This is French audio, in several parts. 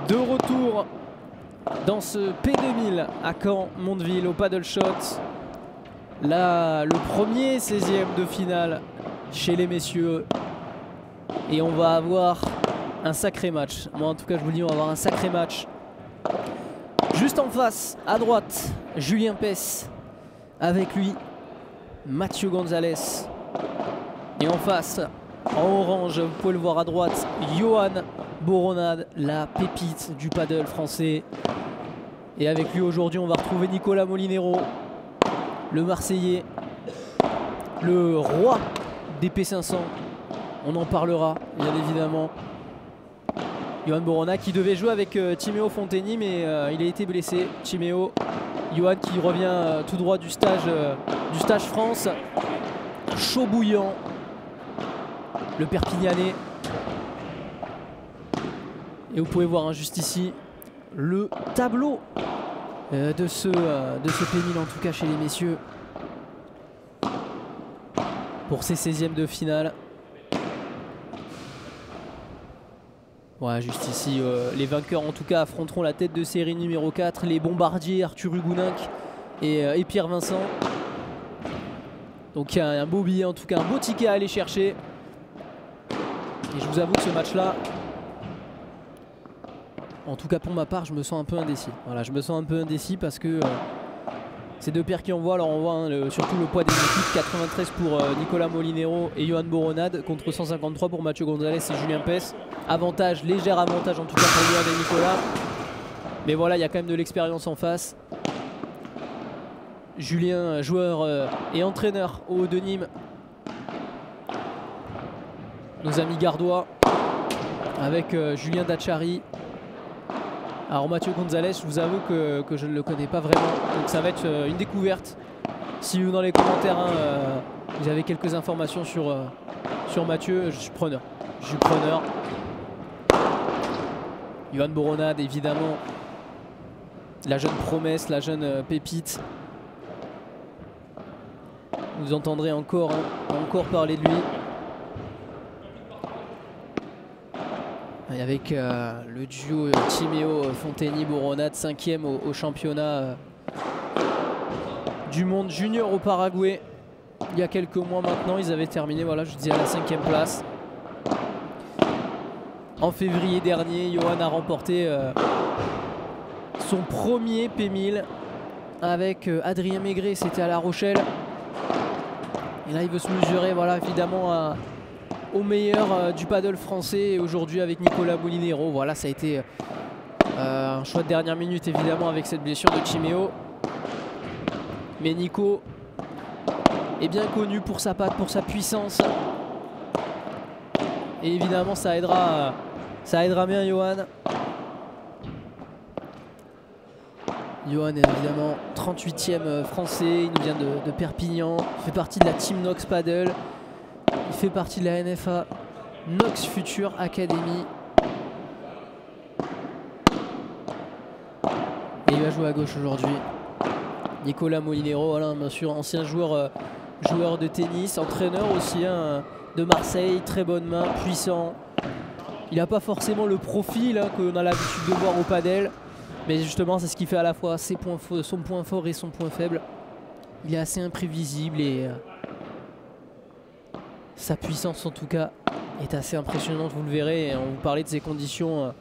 De retour dans ce P2000 à Caen-Mondeville au paddle shot. Là, le premier 16e de finale chez les messieurs. Et on va avoir un sacré match. Moi en tout cas je vous le dis, on va avoir un sacré match. Juste en face, à droite, Julien Pes. Avec lui, Mathieu Gonzalez. Et en face, en orange, vous pouvez le voir à droite, Johan Boronade, la pépite du paddle français. Et avec lui aujourd'hui, on va retrouver Nicolas Molinero, le Marseillais, le roi des P500. On en parlera, bien évidemment. Johan Boronade qui devait jouer avec Timéo Fonteni, mais il a été blessé. Timéo, Johan qui revient tout droit du stage France. Chaud bouillant. Le Perpignanais. Et vous pouvez voir juste ici le tableau de ce P1000 en tout cas chez les messieurs. Pour ces 16e de finale. Voilà, juste ici, les vainqueurs en tout cas affronteront la tête de série numéro 4, les bombardiers Arthur Hugounec et Pierre Vincent. Donc il y a un beau billet, en tout cas un beau ticket à aller chercher. Et je vous avoue que ce match-là, en tout cas pour ma part, je me sens un peu indécis. Voilà, je me sens un peu indécis parce que c'est deux paires qui envoient. Alors on voit surtout le poids des équipes, 93 pour Nicolas Molinero et Johan Boronade contre 153 pour Mathieu Gonzalez et Julien Pes. Avantage, léger avantage en tout cas pour Johan et Nicolas. Mais voilà, il y a quand même de l'expérience en face. Julien, joueur et entraîneur au Haut de Nîmes. Nos amis gardois avec Julien Dachary. Alors Mathieu Gonzalez, je vous avoue que je ne le connais pas vraiment. Donc ça va être une découverte. Si vous dans les commentaires vous avez quelques informations sur Mathieu, je suis preneur. Je suis preneur. Johan Boronade évidemment. La jeune promesse, la jeune pépite. Vous entendrez encore parler de lui. Et avec le duo Timéo Fonteni-Boronade, 5e au championnat du monde junior au Paraguay. Il y a quelques mois maintenant, ils avaient terminé, voilà, je disais, à la 5e place. En février dernier, Johan a remporté son premier P1000 avec Adrien Maigret, c'était à La Rochelle. Et là, il veut se mesurer, voilà, évidemment, au meilleur du paddle français. Et aujourd'hui, avec Nicolas Molinero, voilà, ça a été un choix de dernière minute, évidemment, avec cette blessure de Timéo. Mais Nico est bien connu pour sa patte, pour sa puissance. Et évidemment, ça aidera bien Johan. Johan est évidemment 38e français, il nous vient de Perpignan, il fait partie de la Team Nox Paddle, il fait partie de la NFA Nox Future Academy. Et il va jouer à gauche aujourd'hui. Nicolas Molinero, voilà, bien sûr, ancien joueur de tennis, entraîneur aussi de Marseille, très bonne main, puissant. Il n'a pas forcément le profil qu'on a l'habitude de voir au paddle. Mais justement, c'est ce qui fait à la fois son point fort et son point faible. Il est assez imprévisible et sa puissance, en tout cas, est assez impressionnante. Vous le verrez. Et on vous parlait de ses conditions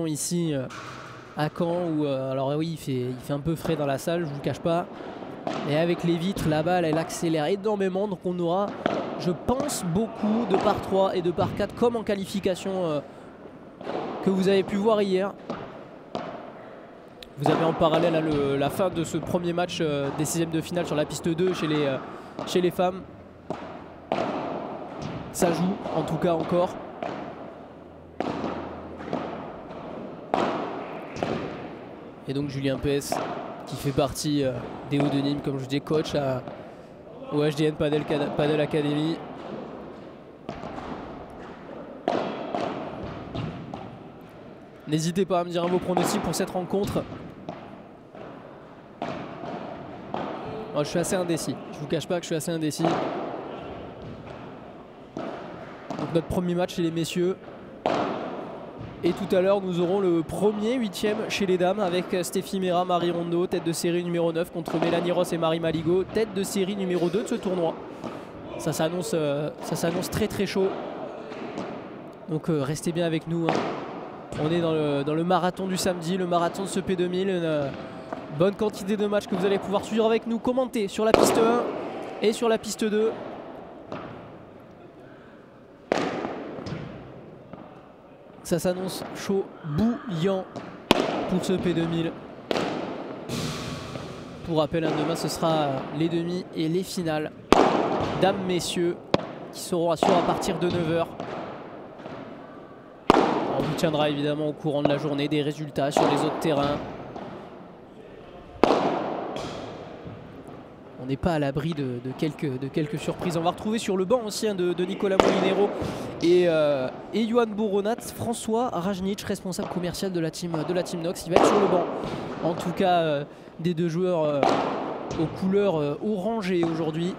ici à Caen. Où, alors oui, il fait un peu frais dans la salle, je ne vous le cache pas. Et avec les vitres, la balle, elle accélère énormément. Donc on aura, je pense, beaucoup de par 3 et de par 4 comme en qualification. Que vous avez pu voir hier. Vous avez en parallèle la fin de ce premier match des 6e de finale sur la piste 2 chez les femmes. Ça joue en tout cas encore. Et donc Julien Pes qui fait partie des Hauts de Nîmes, comme je vous dis, coach au HDN Paddle Academy. N'hésitez pas à me dire vos pronostics pour cette rencontre. Moi, je suis assez indécis. Je vous cache pas que je suis assez indécis. Donc notre premier match chez les messieurs. Et tout à l'heure, nous aurons le premier 8e chez les dames avec Steffi Mera, Marie Rondeau, tête de série numéro 9 contre Mélanie Ross et Marie Maligo, tête de série numéro 2 de ce tournoi. Ça s'annonce très très chaud. Donc restez bien avec nous. Hein. On est dans le marathon du samedi, le marathon de ce P2000. Une bonne quantité de matchs que vous allez pouvoir suivre avec nous, commenter sur la piste 1 et sur la piste 2. Ça s'annonce chaud, bouillant pour ce P2000. Pour rappel, demain ce sera les demi et les finales. Dames, messieurs, qui seront assurés à partir de 9 h. On vous tiendra évidemment au courant de la journée, des résultats sur les autres terrains. On n'est pas à l'abri de quelques surprises. On va retrouver sur le banc aussi de Nicolas Molinero et Johan Boronat, François Rajnic, responsable commercial de la team Nox. Il va être sur le banc. En tout cas, des deux joueurs aux couleurs orangées aujourd'hui.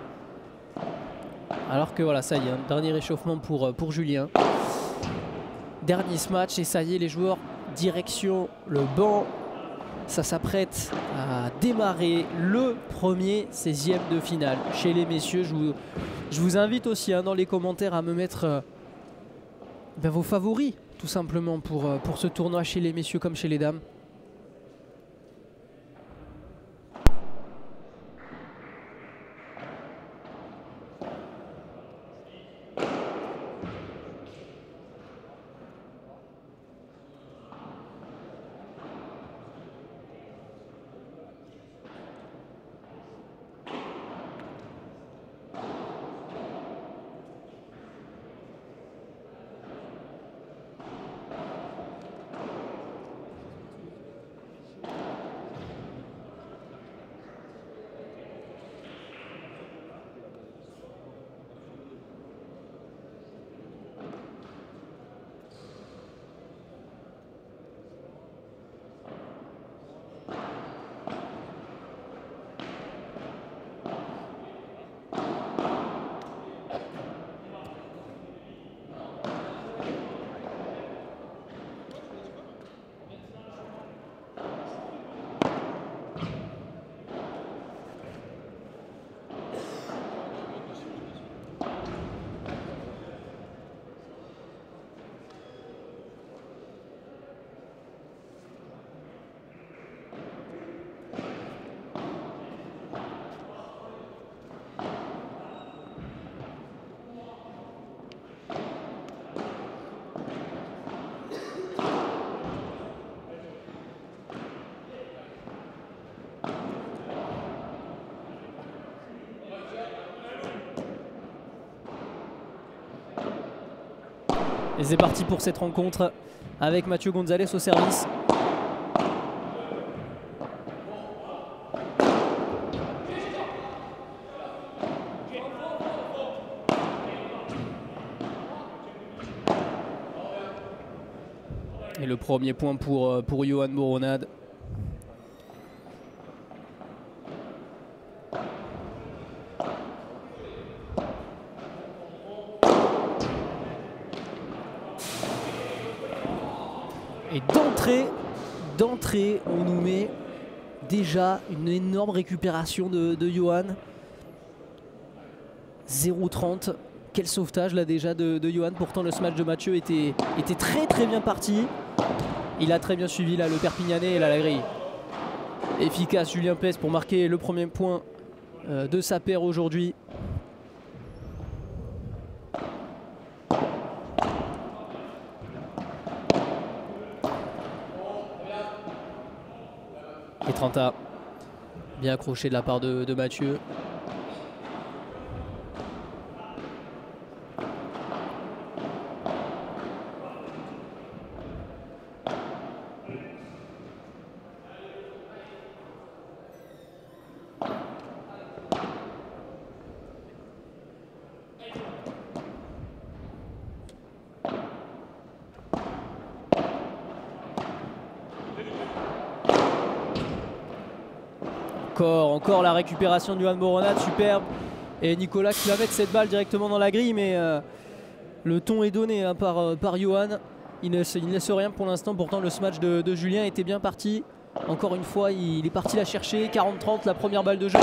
Alors que voilà, ça y est, un dernier réchauffement pour Julien. Dernier match et ça y est, les joueurs direction le banc. Ça s'apprête à démarrer le premier 16e de finale chez les messieurs. Je vous invite aussi dans les commentaires à me mettre vos favoris tout simplement pour ce tournoi chez les messieurs comme chez les dames. Et c'est parti pour cette rencontre avec Mathieu Gonzalez au service. Et le premier point pour Johan Boronade. Et d'entrée, on nous met déjà une énorme récupération de Johan. 0,30. Quel sauvetage là déjà de Johan. Pourtant le smash de Mathieu était très bien parti. Il a très bien suivi là le Perpignanais et là la grille. Efficace Julien Pes pour marquer le premier point de sa paire aujourd'hui. Et 30A, bien accroché de la part de Mathieu. Encore la récupération de Johan Boronade, superbe. Et Nicolas qui va mettre cette balle directement dans la grille, mais le ton est donné par Johan. il ne laisse rien pour l'instant. Pourtant le smash de Julien était bien parti. Encore une fois, il est parti la chercher. 40-30, la première balle de jeu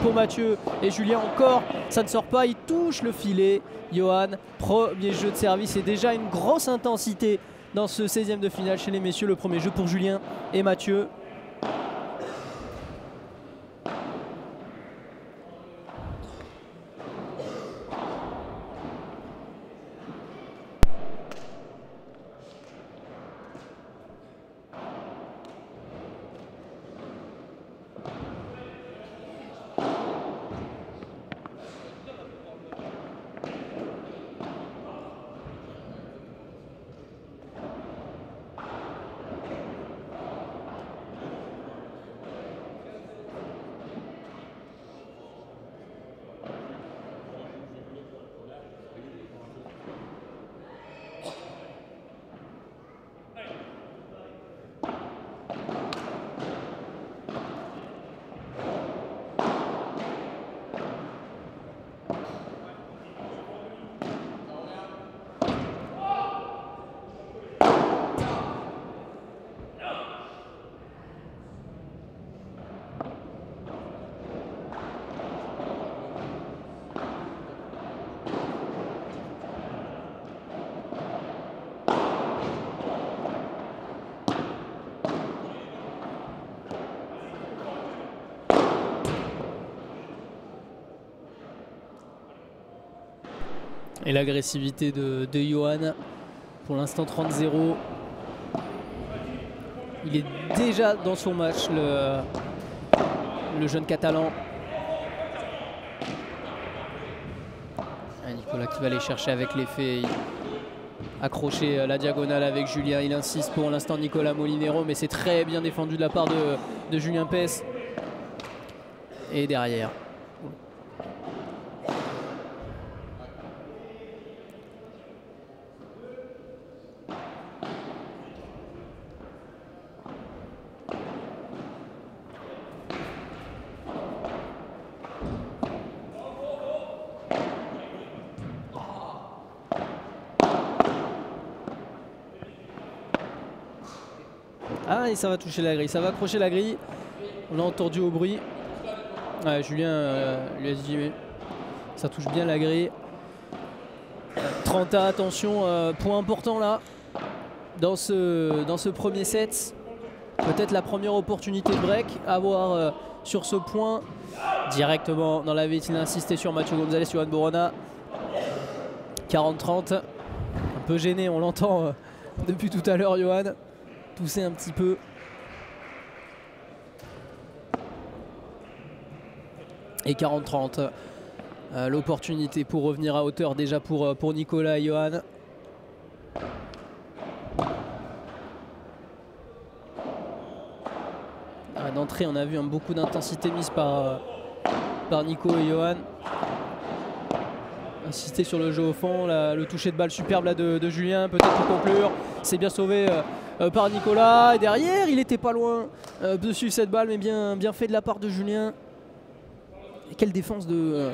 pour Mathieu. Et Julien encore, ça ne sort pas, il touche le filet. Johan, premier jeu de service et déjà une grosse intensité dans ce 16e de finale chez les messieurs. Le premier jeu pour Julien et Mathieu. Et l'agressivité de Johan. Pour l'instant 30-0. Il est déjà dans son match, le jeune Catalan. Nicolas qui va aller chercher avec l'effet. Accrocher la diagonale avec Julien. Il insiste pour l'instant Nicolas Molinero, mais c'est très bien défendu de la part de Julien Pes. Et derrière. Ah, et ça va toucher la grille, ça va accrocher la grille. On a entendu au bruit. Ouais, Julien lui a dit mais ça touche bien la grille. 30 à attention, point important là dans ce premier set. Peut-être la première opportunité de break à avoir sur ce point. Directement dans la vitre, il a insisté sur Mathieu Gonzalez, Johan Borona. 40-30. Un peu gêné, on l'entend depuis tout à l'heure, Johan. Tousser un petit peu. Et 40-30. L'opportunité pour revenir à hauteur déjà pour Nicolas et Johan. D'entrée, on a vu beaucoup d'intensité mise par Nico et Johan. Insister sur le jeu au fond, le toucher de balle superbe là de Julien, peut-être pour conclure. C'est bien sauvé par Nicolas. Et derrière, il était pas loin de suivre cette balle, mais bien fait de la part de Julien. Et quelle défense de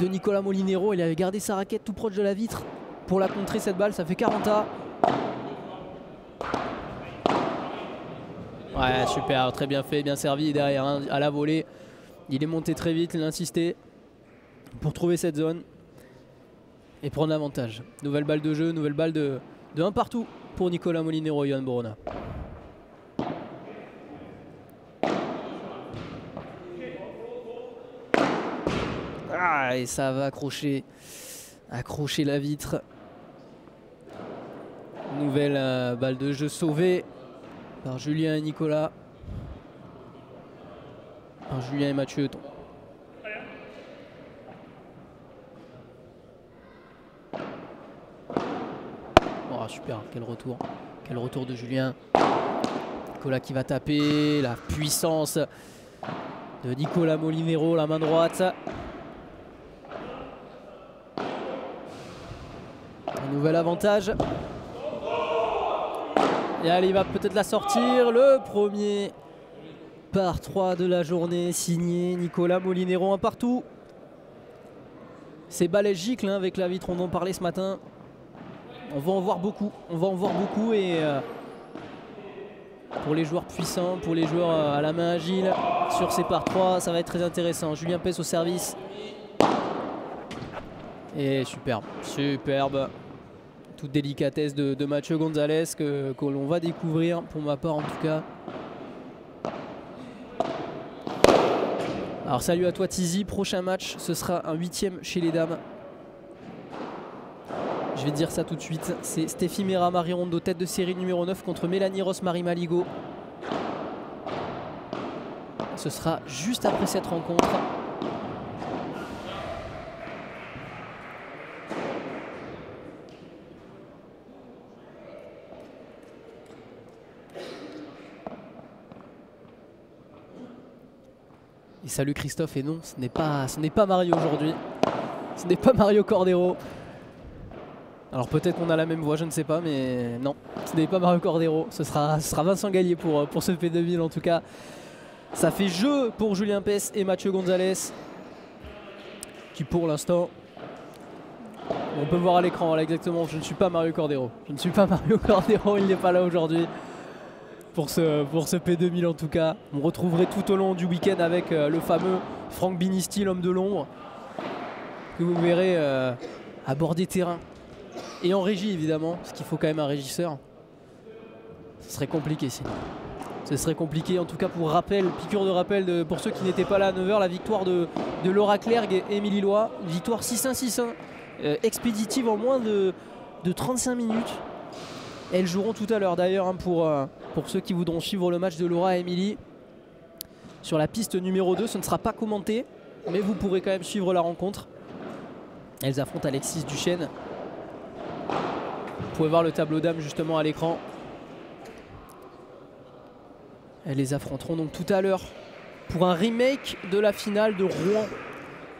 Nicolas Molinero. Il avait gardé sa raquette tout proche de la vitre pour la contrer cette balle. Ça fait 40-A. Ouais, super, très bien fait, bien servi derrière hein, à la volée. Il est monté très vite, il a insisté pour trouver cette zone et prendre l'avantage. Nouvelle balle de jeu, nouvelle balle de 1 partout pour Nicolas Molinero et Johan Borona. Ah, et ça va accrocher la vitre. Nouvelle balle de jeu sauvée par Julien et Nicolas. Par Julien et Mathieu. Oh, super, quel retour de Julien. Nicolas qui va taper, la puissance de Nicolas Molinero, la main droite. Un nouvel avantage. Et allez, il va peut-être la sortir. Le premier par 3 de la journée, signé Nicolas Molinero, 1 partout. C'est balèze gicle hein, avec la vitre, on en parlait ce matin. On va en voir beaucoup. On va en voir beaucoup et pour les joueurs puissants, pour les joueurs à la main agile, sur ces par 3, ça va être très intéressant. Julien Pes au service. Et superbe, superbe. Toute délicatesse de Mathieu Gonzalez que l'on va découvrir, pour ma part en tout cas. Alors salut à toi Tizi, prochain match ce sera un 8e chez les dames. Je vais te dire ça tout de suite, c'est Steffi Mera Marie Rondo, tête de série numéro 9 contre Mélanie Ross Marie Maligo. Ce sera juste après cette rencontre. Et salut Christophe, et non, ce n'est pas Mario aujourd'hui. Ce n'est pas Mario Cordero. Alors peut-être qu'on a la même voix, je ne sais pas, mais non, ce n'est pas Mario Cordero. Ce sera Vincent Gallier pour ce P2000 en tout cas. Ça fait jeu pour Julien Pes et Mathieu Gonzalez, qui pour l'instant, on peut voir à l'écran, voilà exactement, je ne suis pas Mario Cordero. Je ne suis pas Mario Cordero, il n'est pas là aujourd'hui. Pour ce P2000 en tout cas. On retrouverait tout au long du week-end avec le fameux Franck Binisti, l'homme de l'ombre, que vous verrez à bord des terrains. Et en régie évidemment, parce qu'il faut quand même un régisseur. Ce serait compliqué sinon. Ce serait compliqué en tout cas pour rappel, piqûre de rappel pour ceux qui n'étaient pas là à 9 h, la victoire de Laura Clergue et Émilie Loy. Victoire 6-1, 6-1, expéditive en moins de 35 minutes. Elles joueront tout à l'heure d'ailleurs hein, pour ceux qui voudront suivre le match de Laura et Émilie. Sur la piste numéro 2, ce ne sera pas commenté, mais vous pourrez quand même suivre la rencontre. Elles affrontent Alexis Duchesne. Vous pouvez voir le tableau d'âme justement à l'écran. Elles les affronteront donc tout à l'heure pour un remake de la finale de Rouen.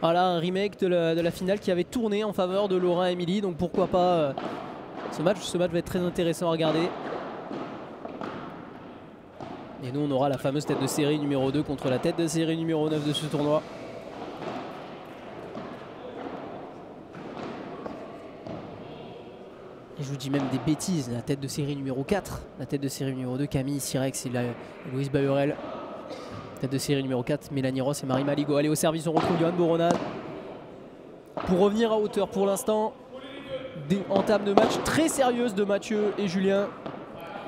Voilà, un remake de la finale qui avait tourné en faveur de Laura et Émilie. Donc pourquoi pas ce match va être très intéressant à regarder. Et nous on aura la fameuse tête de série numéro 2 contre la tête de série numéro 9 de ce tournoi. Et je vous dis même des bêtises, la tête de série numéro 4, la tête de série numéro 2, Camille Sirex et Louise Bahurel. Tête de série numéro 4, Mélanie Ross et Marie Maligo. Allez, au service, on retrouve Johan Boronade. Pour revenir à hauteur pour l'instant, des entames de match très sérieuses de Mathieu et Julien.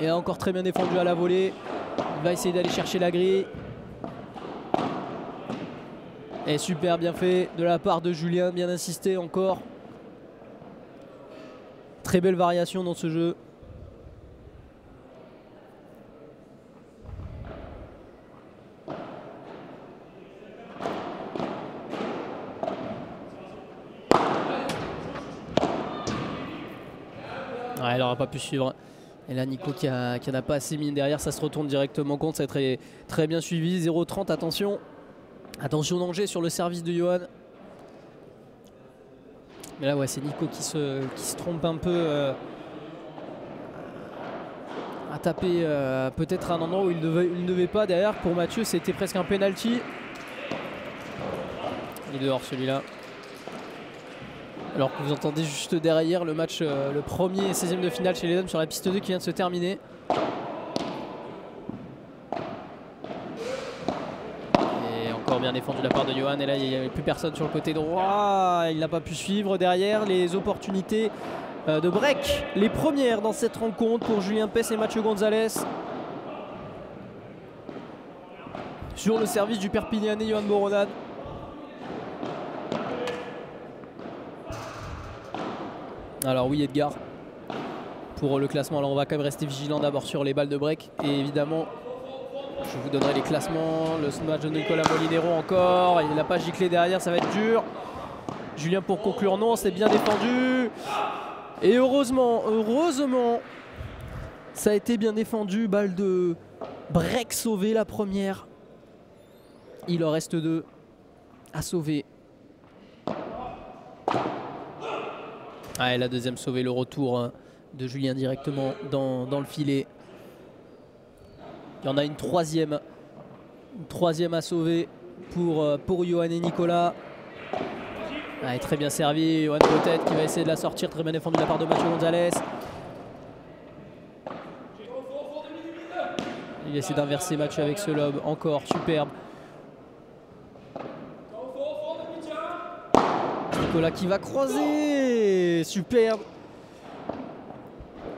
Et encore très bien défendu à la volée. Il va essayer d'aller chercher la grille. Et super bien fait de la part de Julien, bien insisté encore. Très belle variation dans ce jeu. Ouais, elle n'aura pas pu suivre. Et là Nico qui en a pas assez mis derrière, ça se retourne directement contre, c'est très bien suivi. 0-30, attention. Attention danger sur le service de Johan. Mais là ouais, c'est Nico qui se trompe un peu à taper peut-être à un endroit où il ne devait pas. Derrière pour Mathieu c'était presque un penalty. Il est dehors celui-là. Alors que vous entendez juste derrière le match, le premier 16e de finale chez les dames sur la piste 2 qui vient de se terminer. Et encore bien défendu de la part de Johan. Et là il n'y avait plus personne sur le côté droit. Il n'a pas pu suivre derrière les opportunités de break. Les premières dans cette rencontre pour Julien Pes et Mathieu Gonzalez. Sur le service du Perpignanais Johan Boronade. Alors oui Edgar, pour le classement, alors on va quand même rester vigilant d'abord sur les balles de break. Et évidemment, je vous donnerai les classements. Le smash de Nicolas Molinero encore, il n'a pas giclé derrière, ça va être dur. Julien pour conclure, non, c'est bien défendu. Et heureusement, ça a été bien défendu. Balle de break sauvée la première. Il en reste 2 à sauver. Ah, et la deuxième sauvé, le retour de Julien directement dans le filet. Il y en a une troisième à sauver pour Johan et Nicolas. Allez, très bien servi, Yohan peut-être qui va essayer de la sortir, très bien défendu de la part de Mathieu Gonzalez. Il essaie d'inverser Mathieu avec ce lob, encore superbe. Nicolas qui va croiser, superbe.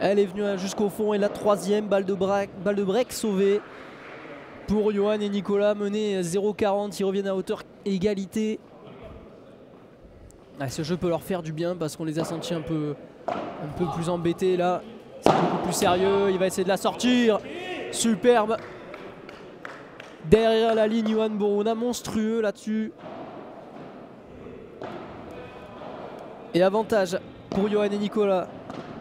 Elle est venue jusqu'au fond et la troisième balle de break sauvée pour Yohan et Nicolas, menés 0,40, ils reviennent à hauteur égalité. Ah, ce jeu peut leur faire du bien parce qu'on les a sentis un peu plus embêtés là. C'est beaucoup plus sérieux, il va essayer de la sortir. Superbe. Derrière la ligne, Yohan Borouna, monstrueux là-dessus. Et avantage pour Yohan et Nicolas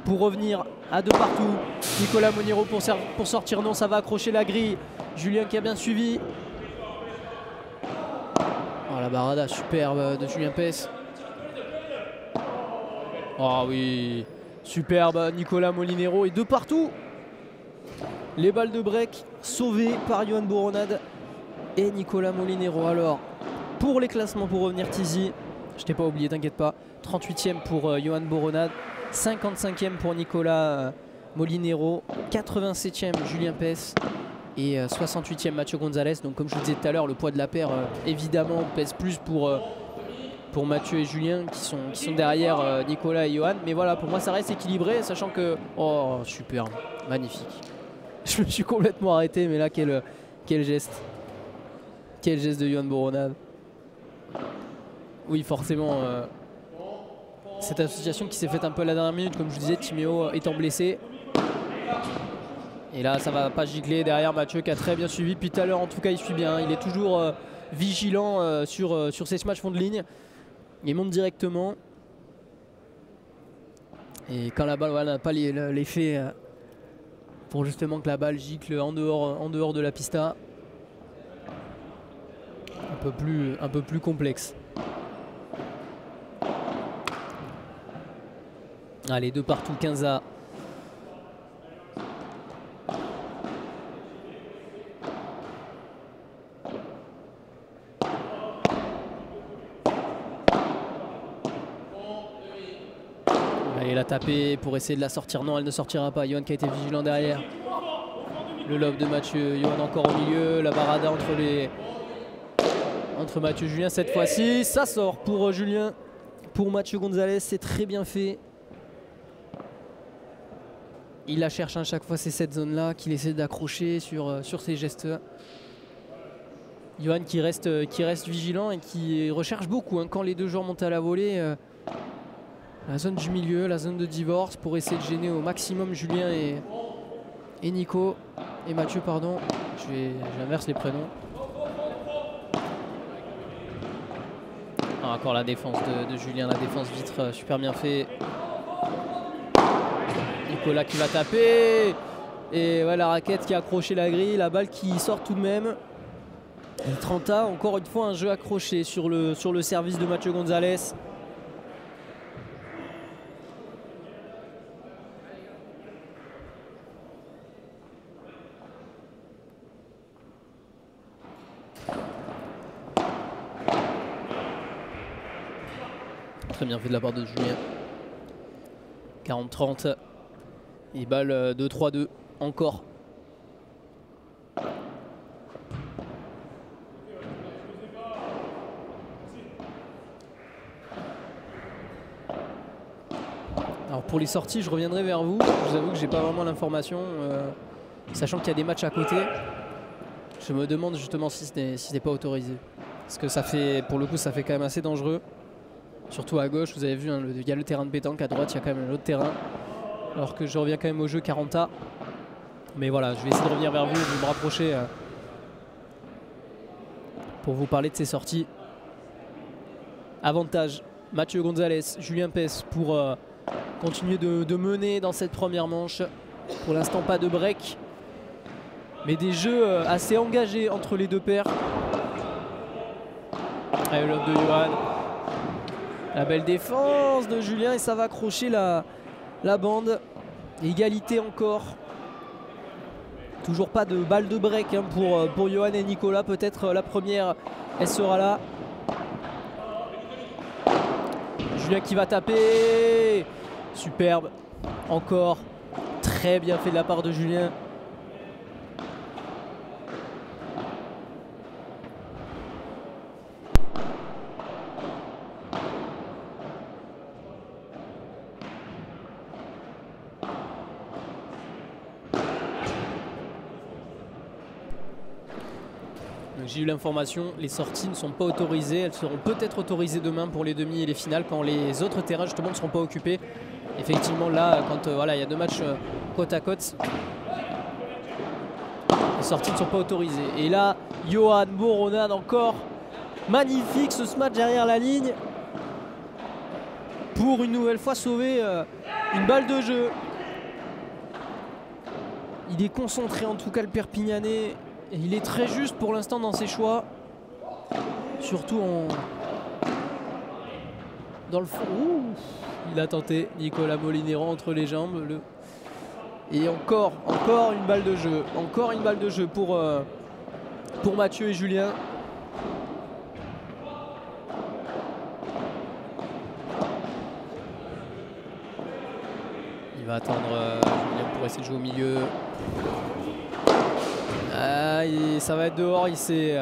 pour revenir à 2 partout. Nicolas Moniro pour sortir, non, ça va accrocher la grille. Julien qui a bien suivi. Oh, la barada superbe de Julien Pes. Oh oui, superbe Nicolas Molinero et 2 partout. Les balles de break sauvées par Yohan Boronade et Nicolas Molinero. Alors, pour les classements, pour revenir Tizi, je t'ai pas oublié, t'inquiète pas. 38e pour Yohan Boronade, 55e pour Nicolas Molinero, 87e Julien Pes et 68e Mathieu Gonzalez. Donc comme je vous disais tout à l'heure, le poids de la paire évidemment pèse plus pour Mathieu et Julien qui sont derrière Nicolas et Yohan. Mais voilà, pour moi ça reste équilibré, sachant que... Oh, super, magnifique. Je me suis complètement arrêté, mais là quel geste. Quel geste de Yohan Boronade. Oui, forcément, cette association qui s'est faite un peu à la dernière minute, comme je vous disais, Timéo étant blessé. Et là, ça va pas gicler derrière Mathieu qui a très bien suivi. Puis tout à l'heure, en tout cas, il suit bien. Il est toujours vigilant sur ses smash fond de ligne. Il monte directement. Et quand la balle n'a pas l'effet pour justement que la balle gicle en dehors de la pista. Un peu plus complexe. Allez, 2 partout, 15-A. Allez, la taper pour essayer de la sortir. Non, elle ne sortira pas. Yohan qui a été vigilant derrière. Le lob de Mathieu. Yohan encore au milieu. La barada entre Mathieu et Julien cette fois-ci. Ça sort pour Julien. Pour Mathieu Gonzalez, c'est très bien fait. Il la cherche à chaque fois, c'est cette zone-là qu'il essaie d'accrocher sur ces gestes. Yohan qui reste vigilant et qui recherche beaucoup quand les deux joueurs montent à la volée. La zone du milieu, la zone de divorce pour essayer de gêner au maximum Julien et Nico. Et Mathieu, pardon. J'inverse les prénoms. Ah, encore la défense de Julien, la défense vitre, super bien fait. Nicolas qui va taper. Et ouais, la raquette qui a accroché la grille, la balle qui sort tout de même. Et 30A, encore une fois un jeu accroché sur le service de Mathieu Gonzalez. Très bien fait de la part de Julien. 40-30. Et balle de 3-2 encore. Alors pour les sorties, je reviendrai vers vous. Je vous avoue que j'ai pas vraiment l'information, sachant qu'il y a des matchs à côté. Je me demande justement si ce n'est pas autorisé. Parce que ça fait, pour le coup, ça fait quand même assez dangereux. Surtout à gauche, vous avez vu, il y a le terrain de pétanque, à droite, il y a quand même l'autre terrain. Alors que je reviens quand même au jeu 40A. Mais voilà, je vais essayer de revenir vers vous, de me rapprocher pour vous parler de ces sorties. Avantage, Mathieu Gonzalez, Julien Pes pour continuer de mener dans cette première manche. Pour l'instant, pas de break. Mais des jeux assez engagés entre les deux paires. Allez, le lob de Yohan. La belle défense de Julien et ça va accrocher la bande. Égalité encore. Toujours pas de balle de break pour Yohan et Nicolas. Peut-être la première, elle sera là. Julien qui va taper. Superbe. Encore. Très bien fait de la part de Julien. J'ai eu l'information, les sorties ne sont pas autorisées. Elles seront peut-être autorisées demain pour les demi et les finales quand les autres terrains justement ne seront pas occupés. Effectivement là, quand voilà, il y a 2 matchs côte à côte, les sorties ne sont pas autorisées. Et là, Johan Boronan encore. Magnifique ce match derrière la ligne. Pour une nouvelle fois sauver une balle de jeu. Il est concentré en tout cas le Perpignanais. Et il est très juste pour l'instant dans ses choix. Surtout dans le fond. Ouh, il a tenté Nicolas Molinero entre les jambes. Et encore une balle de jeu. Encore une balle de jeu pour Mathieu et Julien. Il va attendre Julien pour essayer de jouer au milieu. Ah, ça va être dehors, il s'est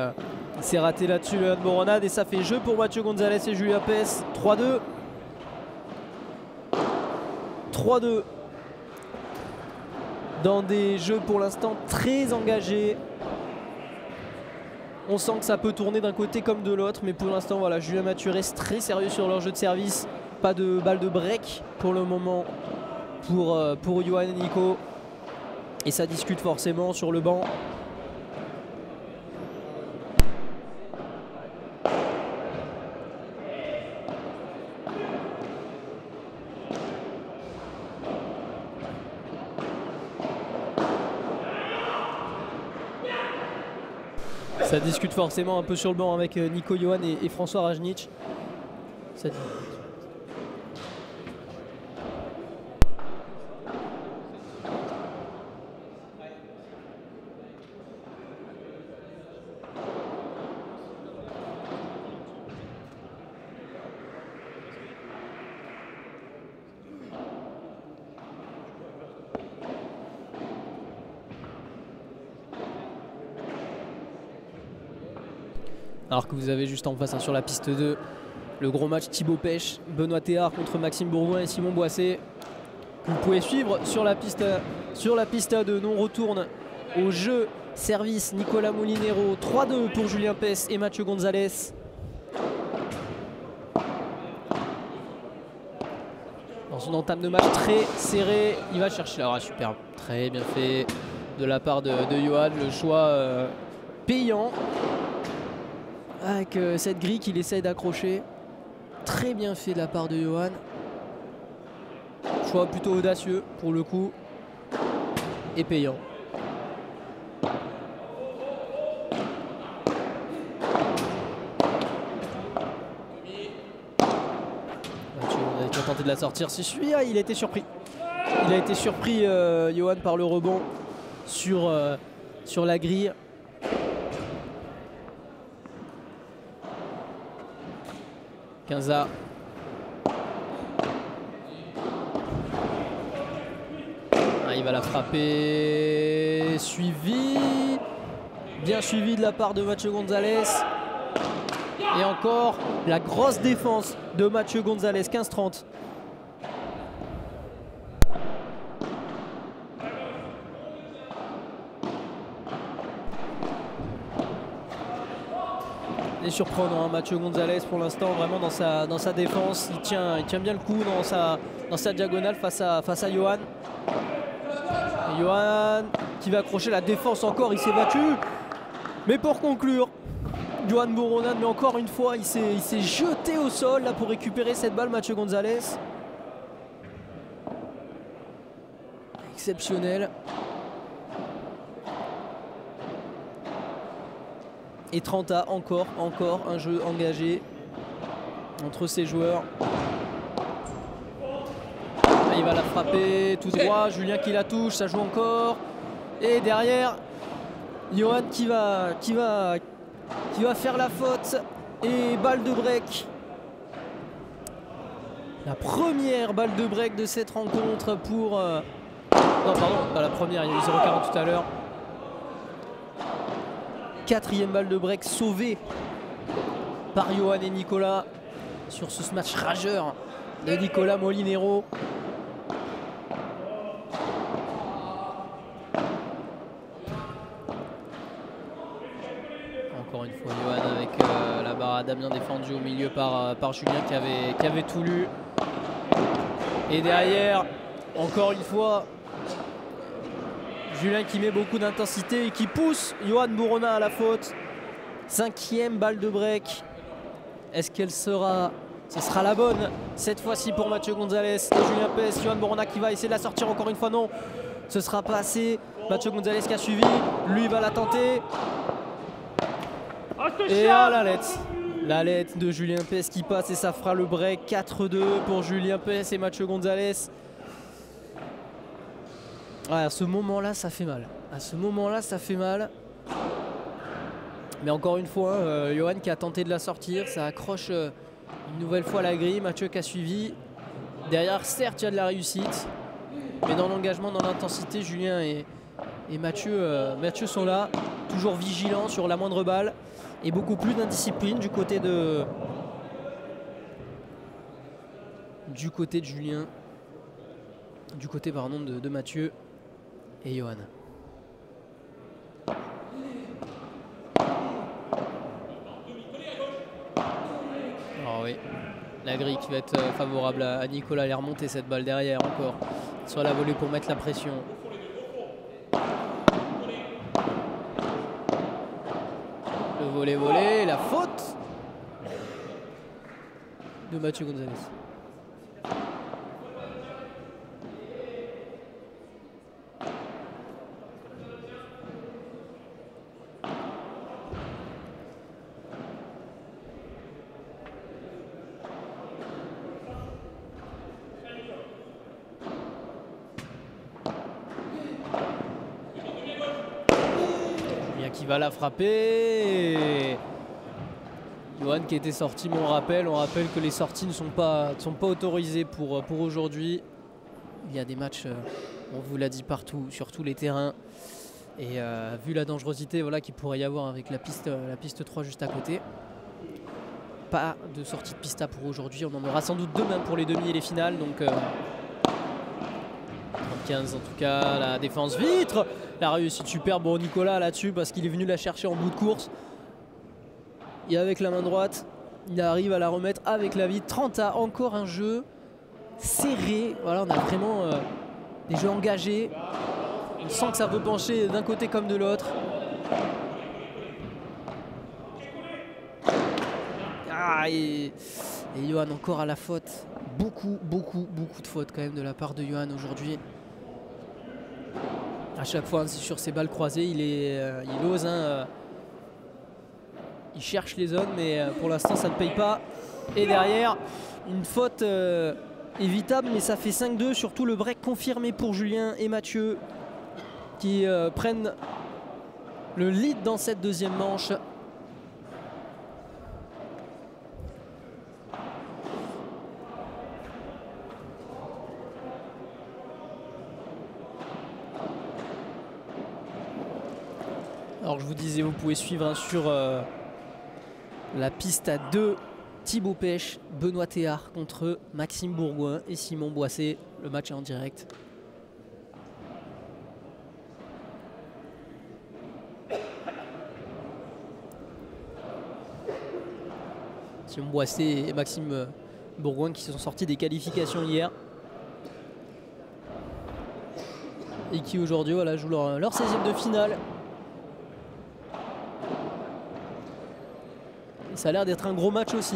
raté là-dessus le Boronade et ça fait jeu pour Mathieu Gonzalez et Julien Pes. 3-2. 3-2. Dans des jeux pour l'instant très engagés. On sent que ça peut tourner d'un côté comme de l'autre, mais pour l'instant voilà, Julien Mathieu reste très sérieux sur leur jeu de service. Pas de balle de break pour le moment pour Johan et Nico. Et ça discute forcément sur le banc. Ça discute forcément un peu sur le banc avec Nico Johan et François Rajnic. Alors que vous avez juste en face sur la piste 2 le gros match Thibaut Pêche, Benoît Théard contre Maxime Bourgoin et Simon Boissé. Vous pouvez suivre sur la piste A2. On retourne au jeu service Nicolas Molinero. 3-2 pour Julien Pes et Mathieu Gonzalez. Dans son entame de match très serré, il va chercher. Alors superbe, très bien fait de la part de Johan. Le choix payant. Avec cette grille qu'il essaye d'accrocher. Très bien fait de la part de Johan. Choix plutôt audacieux pour le coup. Et payant. Il a tenté de la sortir. Si celui-là, il a été surpris. Il a été surpris, Johan, par le rebond sur la grille. Quinza. Ah, il va la frapper. Suivi. Bien suivi de la part de Mathieu Gonzalez. Et encore la grosse défense de Mathieu Gonzalez. 15-30. Et surprenant hein, Mathieu Gonzalez pour l'instant vraiment dans sa défense. Il tient bien le coup dans sa diagonale face à Johan. Et Johan qui va accrocher la défense encore, il s'est battu. Mais pour conclure, Johan Boronan, mais encore une fois, il s'est jeté au sol là pour récupérer cette balle, Mathieu Gonzalez. Exceptionnel. Et 30A, encore un jeu engagé entre ces joueurs. Il va la frapper tout droit, Julien qui la touche, ça joue encore. Et derrière, Johan qui va faire la faute. Et balle de break. La première balle de break de cette rencontre pour... Non pardon, pas la première, il y a eu 0,40 tout à l'heure. 4e balle de break sauvée par Johan et Nicolas sur ce smash rageur de Nicolas Molinero. Encore une fois Johan avec la barrade bien défendue au milieu par Julien qui avait tout lu. Et derrière, encore une fois, Julien qui met beaucoup d'intensité et qui pousse Johan Bourona à la faute. 5e balle de break. Est-ce qu'elle sera... Ce sera la bonne cette fois-ci pour Mathieu Gonzalez et Julien Pes. Johan Bourona qui va essayer de la sortir encore une fois. Non, ce sera pas assez. Mathieu Gonzalez qui a suivi. Lui va la tenter. Et à la lettre. La lettre de Julien Pes qui passe et ça fera le break. 4-2 pour Julien Pes et Mathieu Gonzalez. Ouais, à ce moment-là, ça fait mal. À ce moment-là, ça fait mal. Mais encore une fois, Johan qui a tenté de la sortir. Ça accroche une nouvelle fois la grille. Mathieu qui a suivi. Derrière, certes, il y a de la réussite. Mais dans l'engagement, dans l'intensité, Julien et Mathieu sont là. Toujours vigilants sur la moindre balle. Et beaucoup plus d'indiscipline du côté de... Julien. Du côté, pardon, de Mathieu et Johan. Oh oui, la grille qui va être favorable à Nicolas. Elle est remontée cette balle derrière encore. Sur la volée pour mettre la pression. Le volet, la faute de Mathieu Gonzalez. Qui va la frapper. Johan qui était sorti, mais on rappelle que les sorties ne sont pas autorisées pour aujourd'hui. Il y a des matchs, on vous l'a dit, partout, sur tous les terrains. Et vu la dangerosité qu'il pourrait y avoir avec la piste 3 juste à côté, pas de sortie de pista pour aujourd'hui. On en aura sans doute demain pour les demi et les finales. Donc 35 en tout cas, la défense vitre. La réussite super, bon Nicolas là-dessus parce qu'il est venu la chercher en bout de course. Et avec la main droite, il arrive à la remettre avec la vitre. 30A, encore un jeu serré. Voilà, on a vraiment des jeux engagés. On sent que ça peut pencher d'un côté comme de l'autre. Ah, et Johan encore à la faute. Beaucoup de fautes quand même de la part de Johan aujourd'hui. À chaque fois, sur ses balles croisées, il ose. Il cherche les zones, mais pour l'instant, ça ne paye pas. Et derrière, une faute évitable, mais ça fait 5-2. Surtout le break confirmé pour Julien et Mathieu qui prennent le lead dans cette deuxième manche. Alors je vous disais, vous pouvez suivre sur la piste à 2, Thibaut Pêche, Benoît Théard contre Maxime Bourgoin et Simon Boissé. Le match est en direct. Simon Boissé et Maxime Bourgoin qui se sont sortis des qualifications hier. Et qui aujourd'hui jouent leur 16e de finale. Ça a l'air d'être un gros match aussi.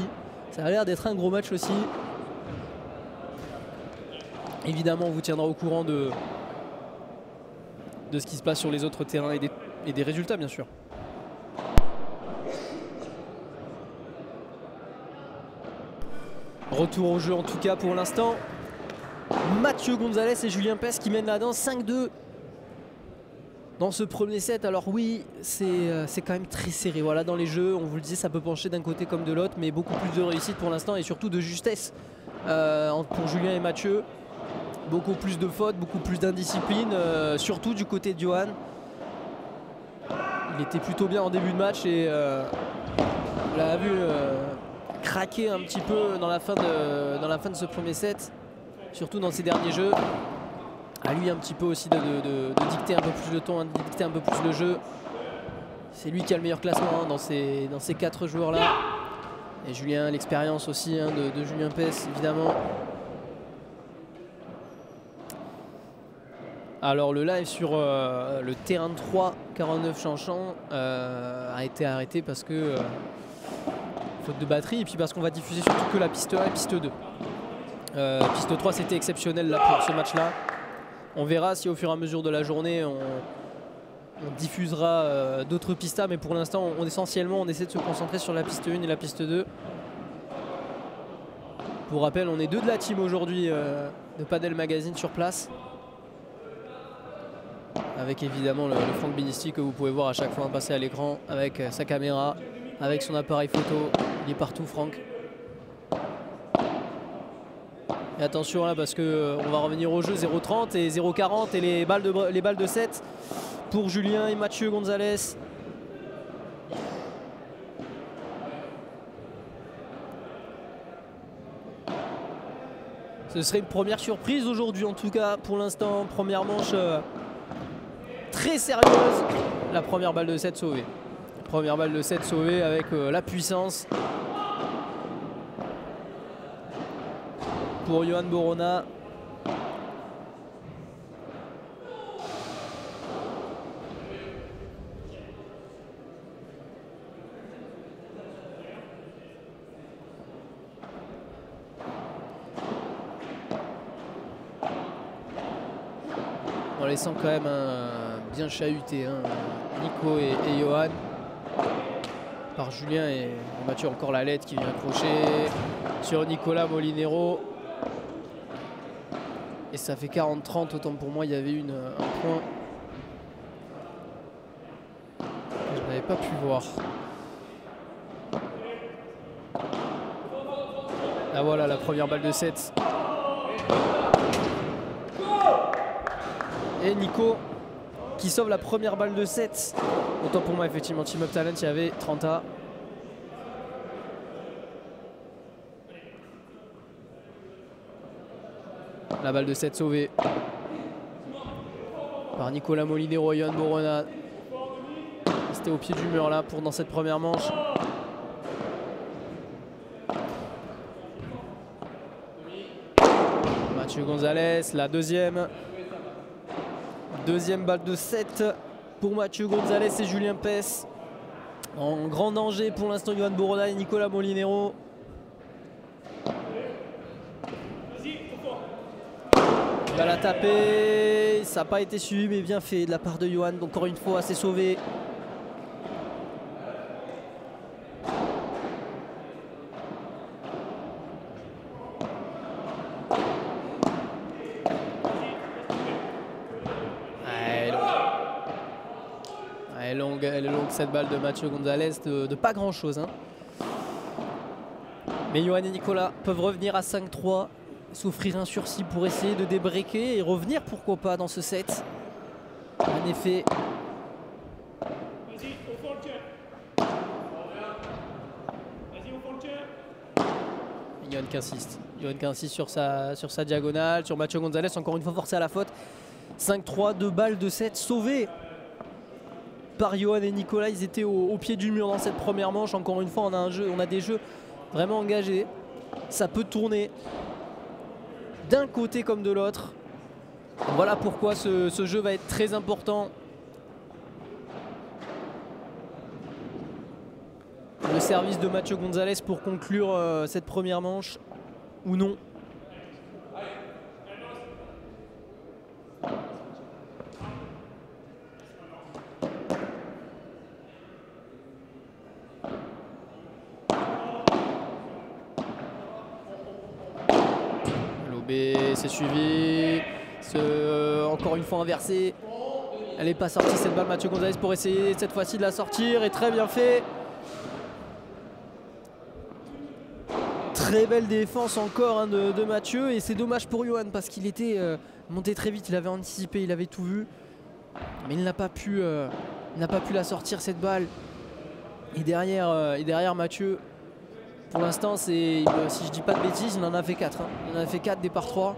Évidemment, on vous tiendra au courant de ce qui se passe sur les autres terrains et des résultats, bien sûr. Retour au jeu en tout cas pour l'instant. Mathieu Gonzalez et Julien Pes qui mènent la danse 5-2 dans ce premier set. Alors oui, c'est quand même très serré. Voilà, dans les jeux, on vous le dit, ça peut pencher d'un côté comme de l'autre, mais beaucoup plus de réussite pour l'instant et surtout de justesse pour Julien et Mathieu. Beaucoup plus de fautes, beaucoup plus d'indiscipline, surtout du côté de Johan. Il était plutôt bien en début de match et on l'a vu craquer un petit peu dans la fin de ce premier set, surtout dans ses derniers jeux. À lui un petit peu aussi de dicter un peu plus le ton, de dicter un peu plus le jeu. C'est lui qui a le meilleur classement dans ces 4 joueurs là. Et Julien, l'expérience aussi de Julien Pes évidemment. Alors le live sur le terrain de 3 49 Chanchan a été arrêté parce que faute de batterie et puis parce qu'on va diffuser surtout que la piste 1 et piste 2. Piste 3 c'était exceptionnel là pour ce match là. On verra si au fur et à mesure de la journée on diffusera d'autres pistas, mais pour l'instant essentiellement on essaie de se concentrer sur la piste 1 et la piste 2. Pour rappel, on est 2 de la team aujourd'hui de Padel Magazine sur place. Avec évidemment le Franck Binisti que vous pouvez voir à chaque fois passer à l'écran avec sa caméra, avec son appareil photo. Il est partout, Franck. Et attention là parce que on va revenir au jeu 0,30 et 0,40 et les balles de 7 pour Julien et Mathieu Gonzalez. Ce serait une première surprise aujourd'hui en tout cas pour l'instant. Première manche très sérieuse. La première balle de 7 sauvée. Première balle de 7 sauvée avec la puissance. Pour Johan Borona. On les sent quand même bien chahutés, hein, Nico et Johan. Par Julien et Mathieu, encore la lettre qui vient accrocher sur Nicolas Molinero. Et ça fait 40-30, autant pour moi il y avait un point que je n'avais pas pu voir. Là voilà la première balle de 7. Et Nico qui sauve la première balle de 7. Autant pour moi effectivement Team Up Talent il y avait 30A. La balle de 7 sauvée par Nicolas Molinero et Johan Borona. C'était au pied du mur là pour dans cette première manche. Mathieu Gonzalez, la deuxième. Deuxième balle de 7 pour Mathieu Gonzalez et Julien Pes. En grand danger pour l'instant Johan Borona et Nicolas Molinero. Il va la taper, ça n'a pas été suivi mais bien fait de la part de Johan. Encore une fois, c'est sauvé. Elle est longue cette balle de Mathieu Gonzalez de pas grand chose, hein. Mais Johan et Nicolas peuvent revenir à 5-3, s'offrir un sursis pour essayer de débreaker et revenir pourquoi pas dans ce set. En effet. Johan qui insiste. Johan qui insiste sur sa diagonale, sur Mathieu Gonzalez, encore une fois forcé à la faute. 5-3, 2 balles de 7 sauvées par Johan et Nicolas. Ils étaient au pied du mur dans cette première manche. Encore une fois, on a des jeux vraiment engagés. Ça peut tourner d'un côté comme de l'autre. Voilà pourquoi ce jeu va être très important. Le service de Mathieu Gonzalez pour conclure cette première manche ou non. C'est suivi, encore une fois inversé. Elle n'est pas sortie cette balle, Mathieu Gonzalez pour essayer cette fois-ci de la sortir, et très bien fait. Très belle défense encore hein, de Mathieu, et c'est dommage pour Johan parce qu'il était monté très vite, il avait anticipé, il avait tout vu. Mais il n'a pas pu la sortir cette balle. Et derrière Mathieu, pour l'instant, si je dis pas de bêtises, il en a fait 4. Hein. Il en a fait 4 départ 3.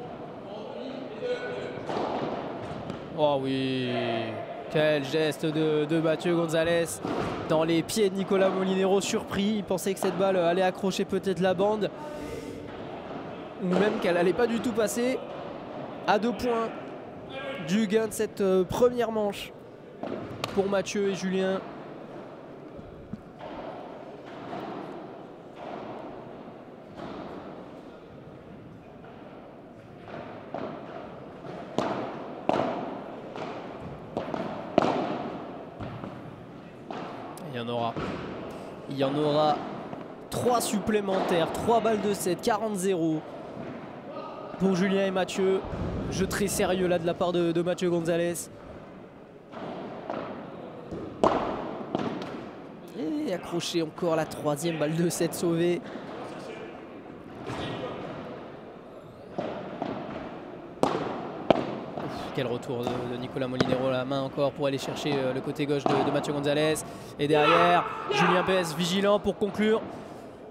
Oh oui, quel geste de Mathieu Gonzalez dans les pieds de Nicolas Molinero, surpris. Il pensait que cette balle allait accrocher peut-être la bande, ou même qu'elle allait pas du tout passer. À 2 points du gain de cette première manche pour Mathieu et Julien. Il y en aura 3 supplémentaires, 3 balles de 7, 40-0 pour Julien et Mathieu. Jeu très sérieux là de la part de Mathieu Gonzalez. Et accroché encore la 3e balle de 7 sauvée. Quel retour de Nicolas Molinero, la main encore pour aller chercher le côté gauche de Mathieu Gonzalez. Et derrière, Julien Pes vigilant pour conclure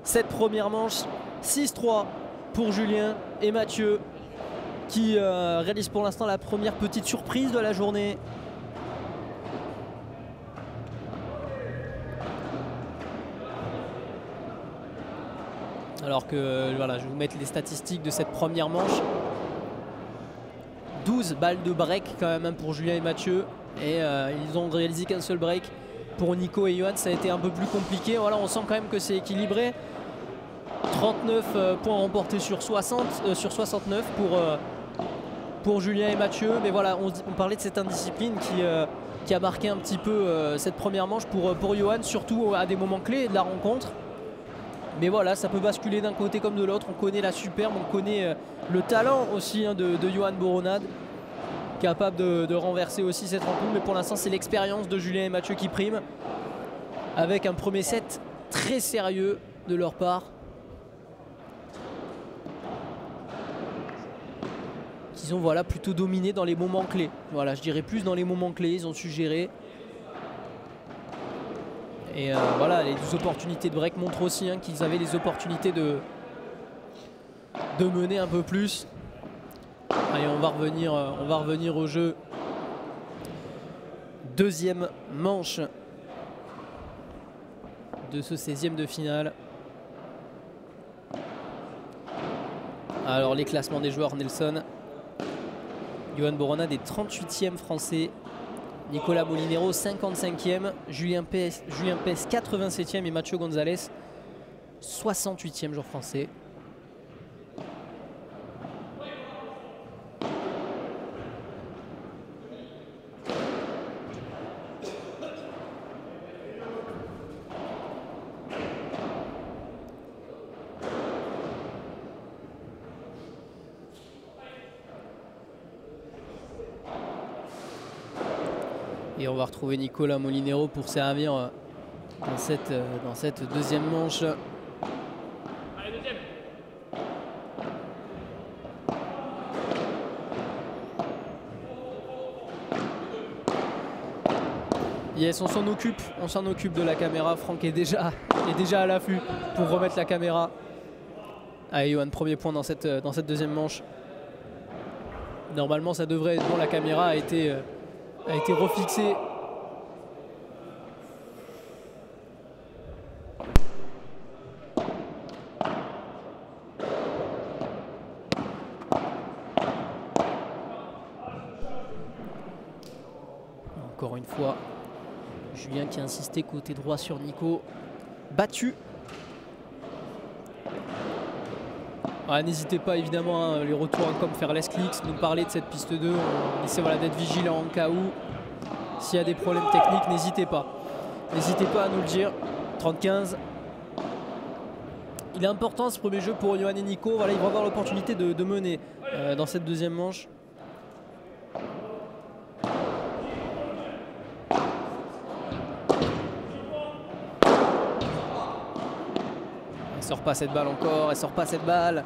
cette première manche. 6-3 pour Julien et Mathieu qui réalisent pour l'instant la première petite surprise de la journée. Alors que voilà, je vais vous mettre les statistiques de cette première manche. 12 balles de break quand même hein, pour Julien et Mathieu, et ils ont réalisé qu'un seul break. Pour Nico et Johan, ça a été un peu plus compliqué. Voilà, on sent quand même que c'est équilibré. 39 points remportés sur 69 pour Julien et Mathieu. Mais voilà, on parlait de cette indiscipline qui a marqué un petit peu cette première manche pour Johan, surtout à des moments clés de la rencontre. Mais voilà, ça peut basculer d'un côté comme de l'autre. On connaît la superbe, on connaît le talent aussi hein, de Johan Boronade, capable de renverser aussi cette rencontre. Mais pour l'instant, c'est l'expérience de Julien et Mathieu qui prime, avec un premier set très sérieux de leur part. Ils ont voilà, plutôt dominé dans les moments clés. Voilà, je dirais plus dans les moments clés, ils ont su gérer. Et voilà, les opportunités de break montrent aussi hein, qu'ils avaient les opportunités de mener un peu plus. Allez, on va revenir au jeu. Deuxième manche de ce 16e de finale. Alors les classements des joueurs: Nelson, Johan Boronade est 38e français. Nicolas Molinero 55e, Julien Pes 87e et Mathieu Gonzalez 68e joueur français. Et on va retrouver Nicolas Molinero pour servir dans cette deuxième manche. Allez, deuxième. Yes, on s'en occupe de la caméra. Franck est déjà à l'affût pour remettre la caméra. Allez, Johan, premier point dans cette deuxième manche. Normalement, ça devrait être bon. La caméra a été refixée. Encore une fois, Julien qui a insisté côté droit sur Nico. Battu. N'hésitez pas évidemment hein, les retours hein, comme faire les clics, nous parler de cette piste 2. On essaie voilà, d'être vigilant en cas où. S'il y a des problèmes techniques, n'hésitez pas. N'hésitez pas à nous le dire. 30-15. Il est important ce premier jeu pour Johan et Nico. Voilà, ils vont avoir l'opportunité de mener dans cette deuxième manche. Elle sort pas cette balle encore, elle sort pas cette balle.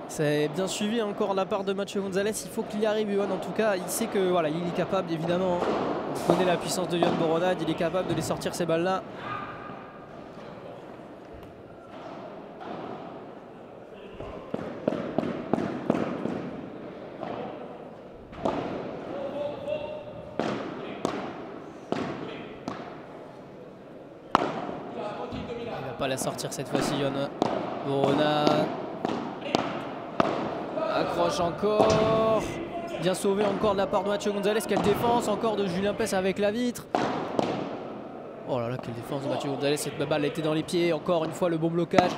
C'est bien suivi encore de la part de Mathieu Gonzalez. Il faut qu'il y arrive, Yohan. En tout cas, il sait que voilà, il est capable, évidemment. On connaît la puissance de Yohan Boronade. Il est capable de les sortir ces balles-là. Il va pas la sortir cette fois-ci, Yohan Boronade. Accroche encore. Bien sauvé encore de la part de Mathieu Gonzalez. Quelle défense encore de Julien Pes avec la vitre. Oh là là, quelle défense de Mathieu Gonzalez. Cette balle était dans les pieds. Encore une fois le bon blocage.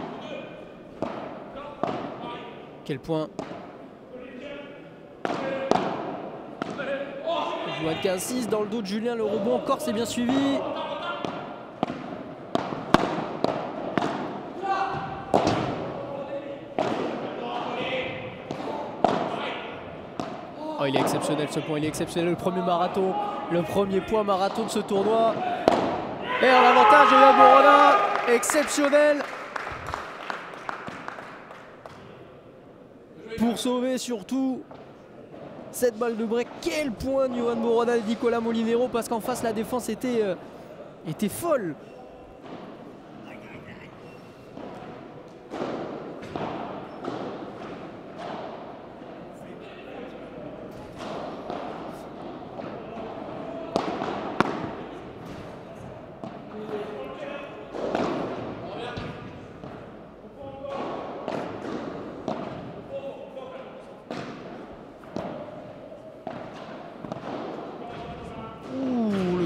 Quel point. On joue à 15-6 dans le dos de Julien. Le rebond encore, c'est bien suivi. Oh, il est exceptionnel ce point, il est exceptionnel. Le premier marathon, le premier point marathon de ce tournoi. Et en avantage de Yohan Boronade, exceptionnel. Pour sauver surtout cette balle de break. Quel point de Yohan Boronade et Nicolas Molinero, parce qu'en face la défense était folle.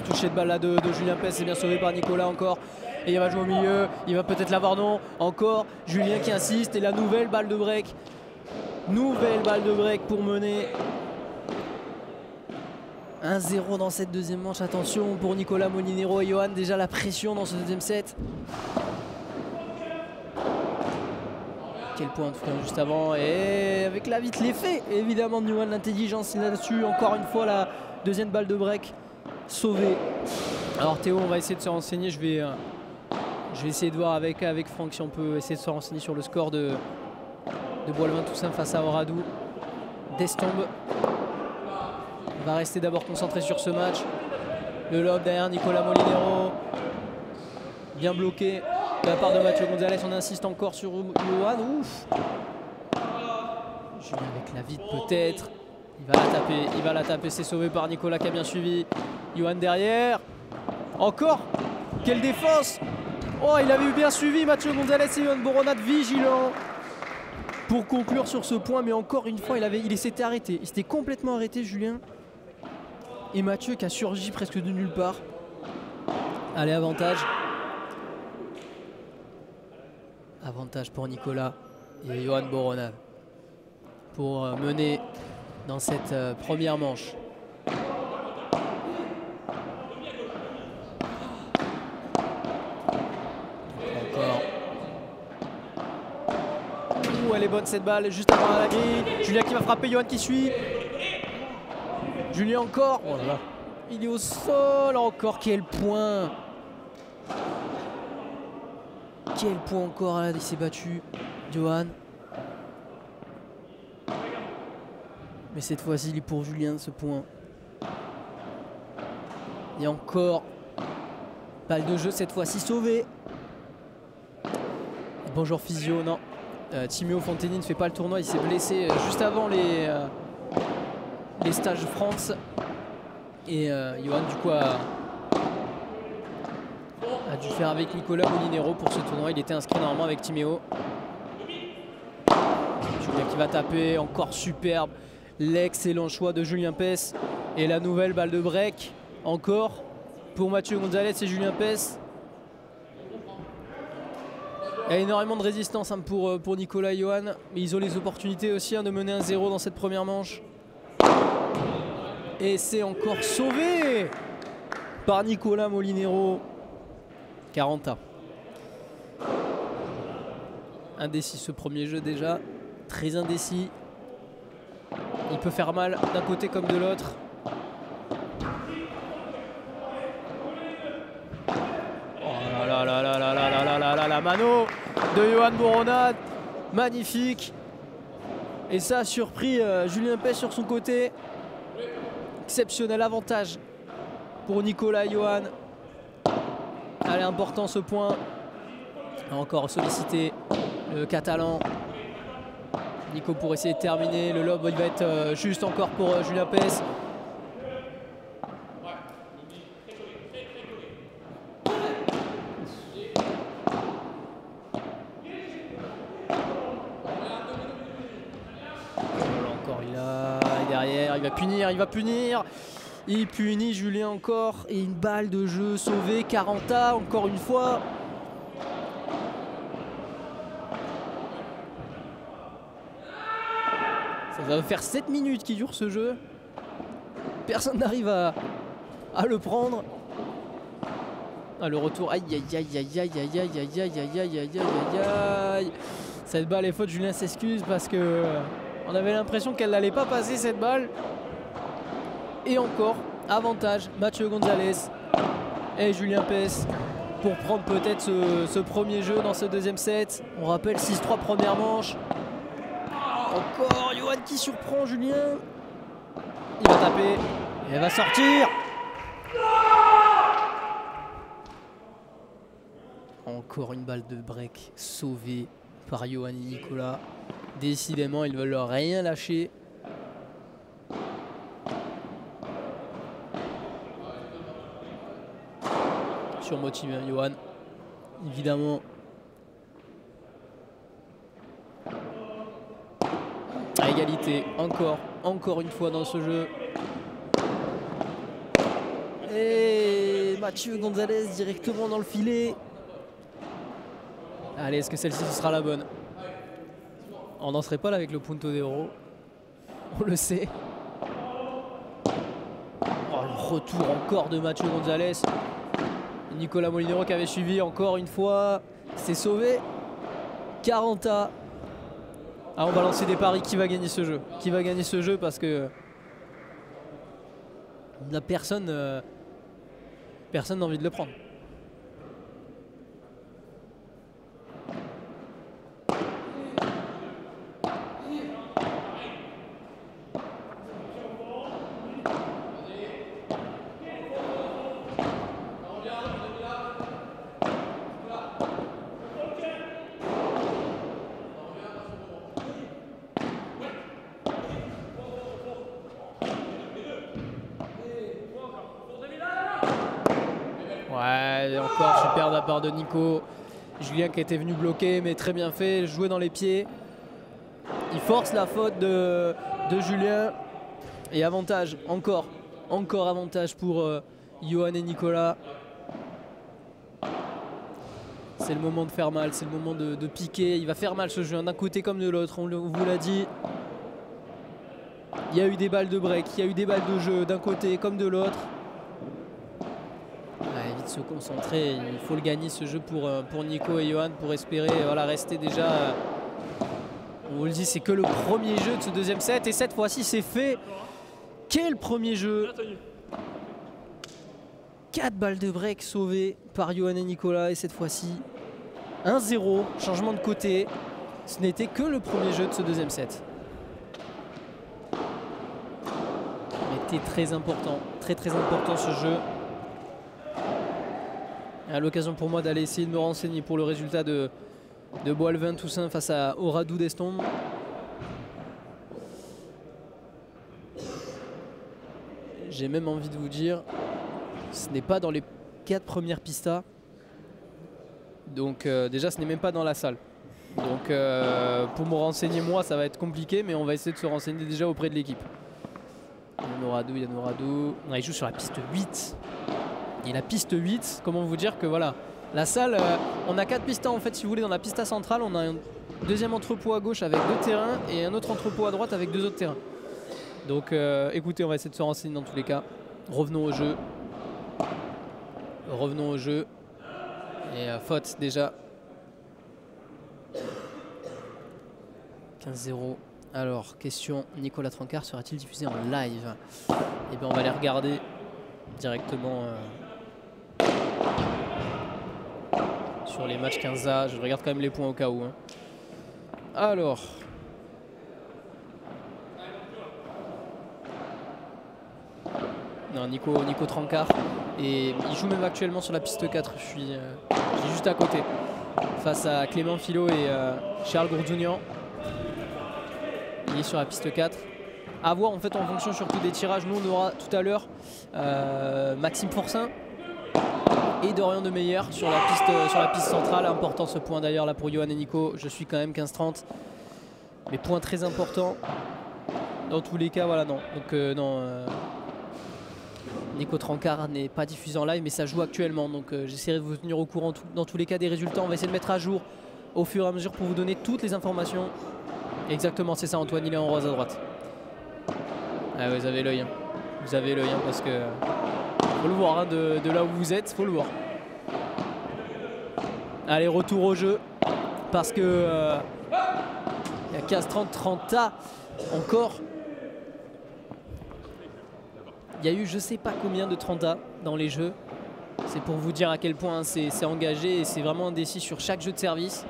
Touché de balle là de Julien Pes, c'est bien sauvé par Nicolas encore. Et il va jouer au milieu, il va peut-être l'avoir, non. Encore Julien qui insiste et la nouvelle balle de break. Nouvelle balle de break pour mener 1-0 dans cette deuxième manche. Attention pour Nicolas Molinero et Yohan, déjà la pression dans ce deuxième set. Quel point en tout cas juste avant. Et avec la vite l'effet évidemment de Yohan, l'intelligence là-dessus. Encore une fois la deuxième balle de break. Sauvé. Alors Théo, on va essayer de se renseigner. Je vais essayer de voir avec Franck si on peut essayer de se renseigner sur le score de Boilevin Toussaint face à Oradou. Destombe va rester d'abord concentré sur ce match. Le lob derrière Nicolas Molinero. Bien bloqué de la part de Mathieu Gonzalez. On insiste encore sur Yohan. Ouf. Julien avec la vide peut-être. Il va la taper, c'est sauvé par Nicolas qui a bien suivi. Yohan derrière. Encore. Quelle défense. Oh, il avait bien suivi Mathieu Gonzalez et Yohan Boronade vigilant pour conclure sur ce point. Mais encore une fois, il s'était arrêté. Il s'était complètement arrêté, Julien. Et Mathieu qui a surgi presque de nulle part. Allez, avantage. Avantage pour Nicolas et Yohan Boronade pour mener dans cette première manche. Encore. Ouh, elle est bonne cette balle, juste avant la grille. Julien qui va frapper, Yohan qui suit. Julien encore. Oh là là. Il est au sol encore. Quel point. Quel point encore là, il s'est battu. Yohan. Mais cette fois-ci, il est pour Julien ce point. Et encore. Balle de jeu cette fois-ci sauvée. Bonjour physio, non. Timéo Fonteni ne fait pas le tournoi, il s'est blessé juste avant les stages France. Et Yohan du coup a dû faire avec Nicolas Molinero pour ce tournoi. Il était inscrit normalement avec Timéo. Julien qui va taper, encore superbe. L'excellent choix de Julien Pes. Et la nouvelle balle de break encore pour Mathieu Gonzalez et Julien Pes. Il y a énormément de résistance pour Nicolas et Yohan. Mais ils ont les opportunités aussi de mener 1-0 dans cette première manche. Et c'est encore sauvé par Nicolas Molinero. 40. Indécis ce premier jeu déjà. Très indécis. Il peut faire mal d'un côté comme de l'autre. Oh là là mano de Johan Borona. Magnifique. Et ça a surpris Julien Pech sur son côté. Exceptionnel avantage pour Nicolas et Johan. Allez, important ce point. Encore sollicité le Catalan. Nico pour essayer de terminer. Le lob il va être juste encore pour Julien Pech. Encore il est derrière, il va punir. Il punit Julien encore. Et une balle de jeu sauvée. Caranta encore une fois. Ça va faire 7 minutes qui dure ce jeu. Personne n'arrive à le prendre. Ah, le retour. Aïe aïe aïe aïe aïe aïe aïe aïe aïe aïe aïe aïe aïe aïe. Cette balle est faute. Julien s'excuse parce que on avait l'impression qu'elle n'allait pas passer cette balle. Et encore avantage Mathieu Gonzalez et Julien Pech pour prendre peut-être ce premier jeu dans ce deuxième set. On rappelle 6-3 première manche. Encore Johan qui surprend Julien. Il va taper et elle va sortir. Encore une balle de break sauvée par Johan et Nicolas. Décidément, ils ne veulent rien lâcher. Surmotivé Johan, évidemment. À égalité, encore une fois dans ce jeu. Et Mathieu Gonzalez directement dans le filet. Allez, est-ce que celle-ci sera la bonne? On n'en serait pas là avec le punto d'euro. On le sait. Oh, le retour encore de Mathieu Gonzalez. Nicolas Molinero qui avait suivi encore une fois. C'est sauvé. Caranta. Ah, on va lancer des paris. Qui va gagner ce jeu? Qui va gagner ce jeu? Parce que la personne n'a envie de le prendre. Ouais, encore super de la part de Nico. Julien qui était venu bloquer, mais très bien fait, jouer dans les pieds. Il force la faute de Julien. Et avantage, encore avantage pour Johan et Nicolas. C'est le moment de faire mal, c'est le moment de piquer. Il va faire mal ce jeu, d'un côté comme de l'autre, on vous l'a dit. Il y a eu des balles de break, il y a eu des balles de jeu d'un côté comme de l'autre. Vite se concentrer, il faut le gagner ce jeu pour Nico et Johan pour espérer voilà, rester déjà. On vous le dit, c'est que le premier jeu de ce deuxième set et cette fois-ci c'est fait. Quel premier jeu! 4 balles de break sauvées par Johan et Nicolas et cette fois-ci 1-0, changement de côté. Ce n'était que le premier jeu de ce deuxième set. Mais c'était très important ce jeu. À l'occasion pour moi d'aller essayer de me renseigner pour le résultat de Boalvin Toussaint face à Oradou d'Estombe. J'ai même envie de vous dire, ce n'est pas dans les 4 premières pistas. Donc déjà ce n'est même pas dans la salle. Donc pour me renseigner moi ça va être compliqué, mais on va essayer de se renseigner déjà auprès de l'équipe. Il y a Oradou. Il joue sur la piste 8. Et la piste 8, comment vous dire que voilà, la salle, on a 4 pistas en fait si vous voulez dans la pista centrale, on a un deuxième entrepôt à gauche avec 2 terrains et un autre entrepôt à droite avec 2 autres terrains. Donc écoutez, on va essayer de se renseigner dans tous les cas. Revenons au jeu. Et faute déjà. 15-0. Alors, question, Nicolas Trancard sera-t-il diffusé en live? Eh bien on va aller regarder sur les matchs 15A. Je regarde quand même les points au cas où. Hein. Alors. Non, Nico Trancard. Et il joue même actuellement sur la piste 4. Je suis juste à côté. Face à Clément Filot et Charles Gourdounian. Il est sur la piste 4. À voir en fait en fonction surtout des tirages. Nous on aura tout à l'heure Maxime Forcin et Dorian Demeyer sur la piste centrale. Important ce point d'ailleurs là pour Johan et Nico. Je suis quand même 15-30. Mais point très important. Dans tous les cas, voilà, non. Donc non. Nico Trancard n'est pas diffusé en live, mais ça joue actuellement. Donc j'essaierai de vous tenir au courant dans tous les cas des résultats. On va essayer de mettre à jour au fur et à mesure pour vous donner toutes les informations. Exactement, c'est ça Antoine, il est en rose à droite. Ah, vous avez l'œil. Hein. Vous avez l'œil hein, parce que faut le voir hein, de là où vous êtes, faut le voir. Allez, retour au jeu parce que il y a 15-30, 30A encore. Il y a eu je sais pas combien de 30A dans les jeux. C'est pour vous dire à quel point hein, c'est engagé et c'est vraiment indécis sur chaque jeu de service.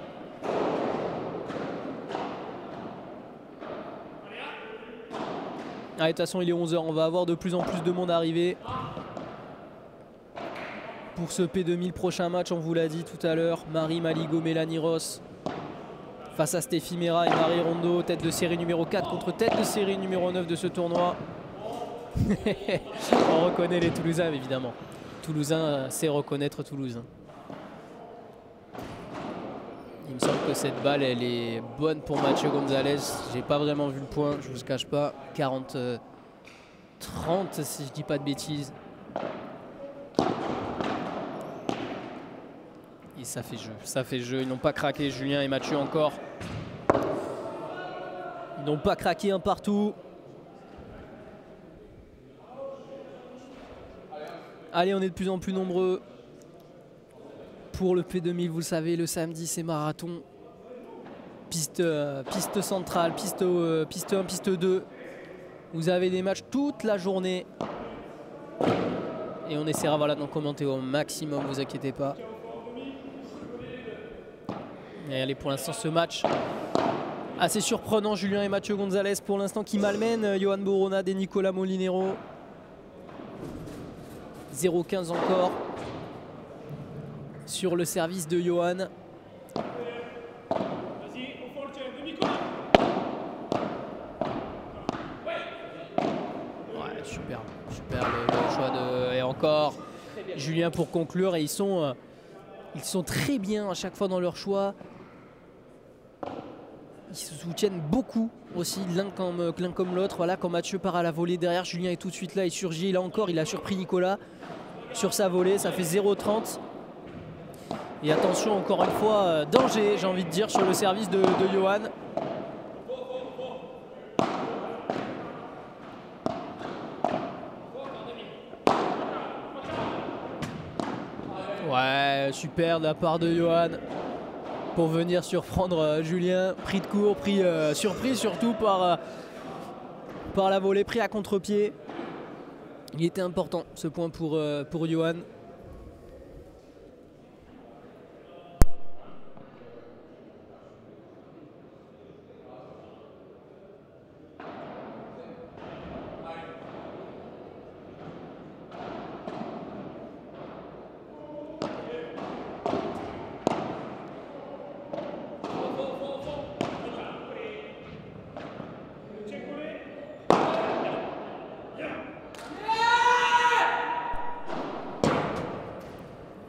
Allez, de toute façon il est 11 h, on va avoir de plus en plus de monde arriver pour ce P2000 prochain match, on vous l'a dit tout à l'heure. Marie Maligo, Mélanie Ross face à Stéphie Mera et Marie Rondo, tête de série numéro 4 contre tête de série numéro 9 de ce tournoi. On reconnaît les Toulousains évidemment. Toulousain sait reconnaître Toulouse. Il me semble que cette balle elle est bonne pour Mathieu Gonzalez. J'ai pas vraiment vu le point, je vous le cache pas. 40-30 si je dis pas de bêtises. Et ça fait jeu, ça fait jeu. Ils n'ont pas craqué, Julien et Mathieu encore. Ils n'ont pas craqué un partout. Allez, on est de plus en plus nombreux. Pour le P2000, vous le savez, le samedi c'est marathon. Piste centrale, piste 1, piste 2. Vous avez des matchs toute la journée. Et on essaiera voilà, d'en commenter au maximum, vous inquiétez pas. Et allez, pour l'instant ce match assez surprenant, Julien et Mathieu Gonzalez pour l'instant qui malmènent Johan Boronade et Nicolas Molinero. 0-15 encore sur le service de Johan. Ouais, super le choix de... Et encore Julien pour conclure. Et ils sont très bien à chaque fois dans leur choix. Ils se soutiennent beaucoup aussi, l'un comme l'autre. Voilà, quand Mathieu part à la volée derrière, Julien est tout de suite là, il surgit. Là encore, il a surpris Nicolas sur sa volée. Ça fait 0-30. Et attention, encore une fois, danger, j'ai envie de dire, sur le service de Johan. Ouais, super de la part de Johan pour venir surprendre Julien. Pris de court, surpris surtout par la volée, pris à contre-pied. Il était important ce point pour Johan.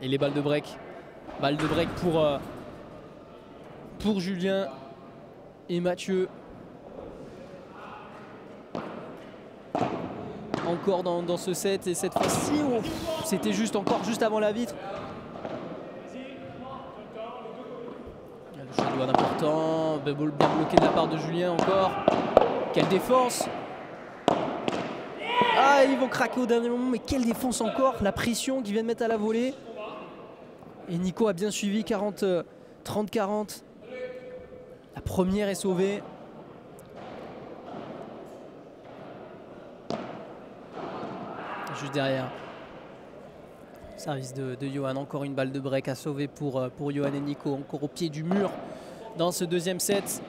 Et les balles de break. Balles de break pour Julien et Mathieu. Encore dans ce set. Et cette fois-ci, c'était juste avant la vitre. Le choix de Johan important. Bien bloqué de la part de Julien encore. Quelle défense! Ah, ils vont craquer au dernier moment. Mais quelle défense encore! La pression qu'ils viennent mettre à la volée. Et Nico a bien suivi, 30-40. La première est sauvée. Juste derrière. Service de Johan, encore une balle de break à sauver pour Johan et Nico, encore au pied du mur dans ce deuxième set.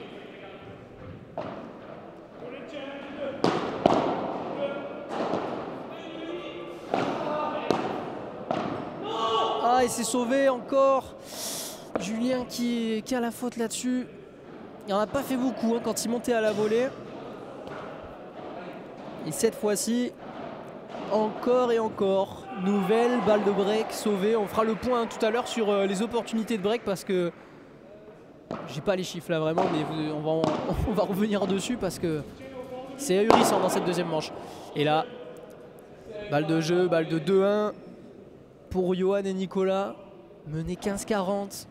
Ah, et c'est sauvé encore. Julien qui a la faute là-dessus. Il n'en a pas fait beaucoup hein, quand il montait à la volée. Et cette fois-ci, encore et encore, nouvelle balle de break sauvée. On fera le point hein, tout à l'heure sur les opportunités de break parce que j'ai pas les chiffres là vraiment, mais on va revenir dessus parce que c'est ahurissant dans cette deuxième manche. Et là, balle de jeu, balle de 2-1 pour Johan et Nicolas, mené 15-40.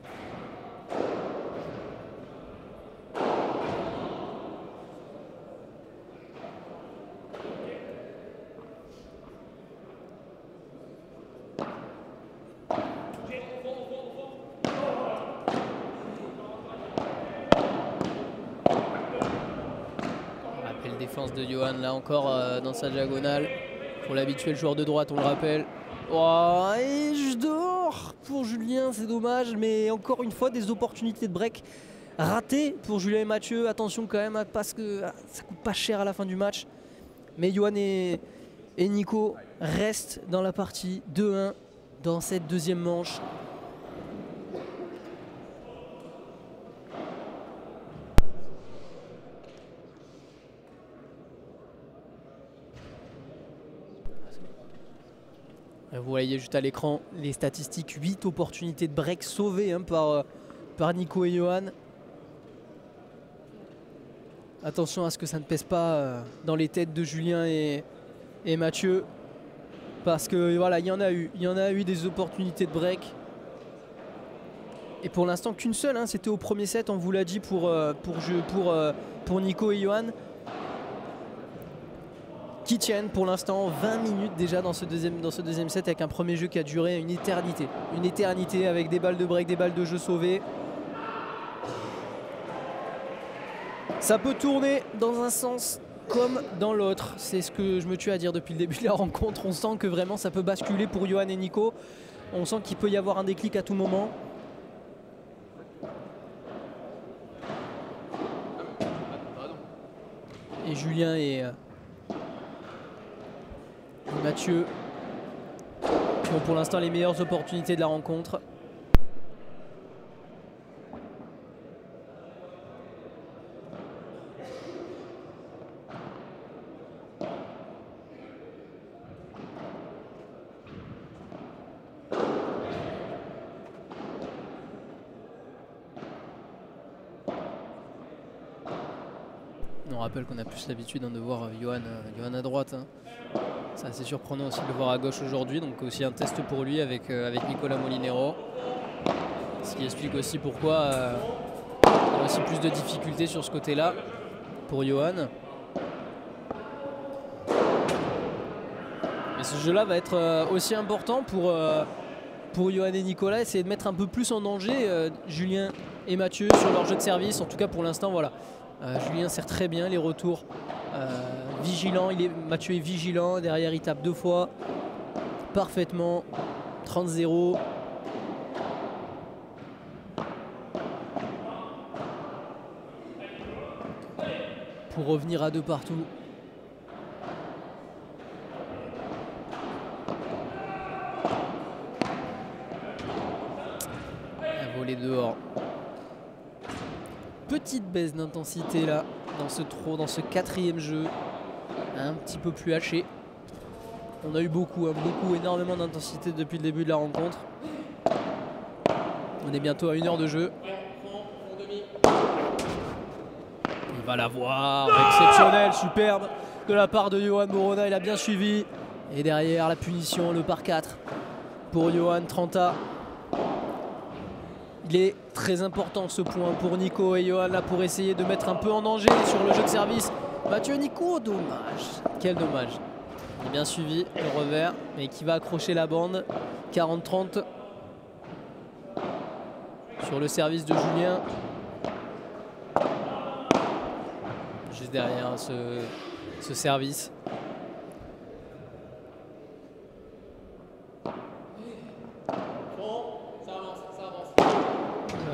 Défense de Johan là encore dans sa diagonale pour l'habituel joueur de droite, on le rappelle. Oh, et je dors pour Julien, c'est dommage, mais encore une fois des opportunités de break ratées pour Julien et Mathieu. Attention quand même parce que ça coûte pas cher à la fin du match, mais Johan et Nico restent dans la partie 2-1 dans cette deuxième manche. Vous voyez juste à l'écran les statistiques, 8 opportunités de break sauvées hein, par Nico et Johan. Attention à ce que ça ne pèse pas dans les têtes de Julien et Mathieu. Parce que voilà, il y en a eu des opportunités de break. Et pour l'instant qu'une seule, hein, c'était au premier set, on vous l'a dit pour Nico et Johan. Qui tiennent pour l'instant 20 minutes déjà dans ce deuxième set avec un premier jeu qui a duré une éternité. Une éternité avec des balles de break, des balles de jeu sauvées. Ça peut tourner dans un sens comme dans l'autre. C'est ce que je me tue à dire depuis le début de la rencontre. On sent que vraiment ça peut basculer pour Johan et Nico. On sent qu'il peut y avoir un déclic à tout moment. Et Julien et Mathieu qui ont pour l'instant les meilleures opportunités de la rencontre. On rappelle qu'on a plus l'habitude de voir Johan à droite. Hein. C'est assez surprenant aussi de le voir à gauche aujourd'hui, donc aussi un test pour lui avec Nicolas Molinero. Ce qui explique aussi pourquoi il y a aussi plus de difficultés sur ce côté-là pour Johan. Mais ce jeu-là va être aussi important pour Johan et Nicolas, essayer de mettre un peu plus en danger Julien et Mathieu sur leur jeu de service. En tout cas pour l'instant, voilà. Julien sert très bien les retours. Vigilant, Mathieu est vigilant, derrière il tape 2 fois parfaitement. 30-0. Pour revenir à 2 partout. Un volet dehors. Petite baisse d'intensité là dans ce quatrième jeu, un petit peu plus haché. On a eu énormément d'intensité depuis le début de la rencontre. On est bientôt à 1 heure de jeu. Il va l'avoir, exceptionnel, superbe de la part de Johan Morona, il a bien suivi. Et derrière la punition, le par 4 pour Johan Trenta. Il est très important ce point pour Nico et Johan là pour essayer de mettre un peu en danger sur le jeu de service. Mathieu et Nico, dommage. Quel dommage. Il est bien suivi le revers, mais qui va accrocher la bande. 40-30 sur le service de Julien. Juste derrière ce service.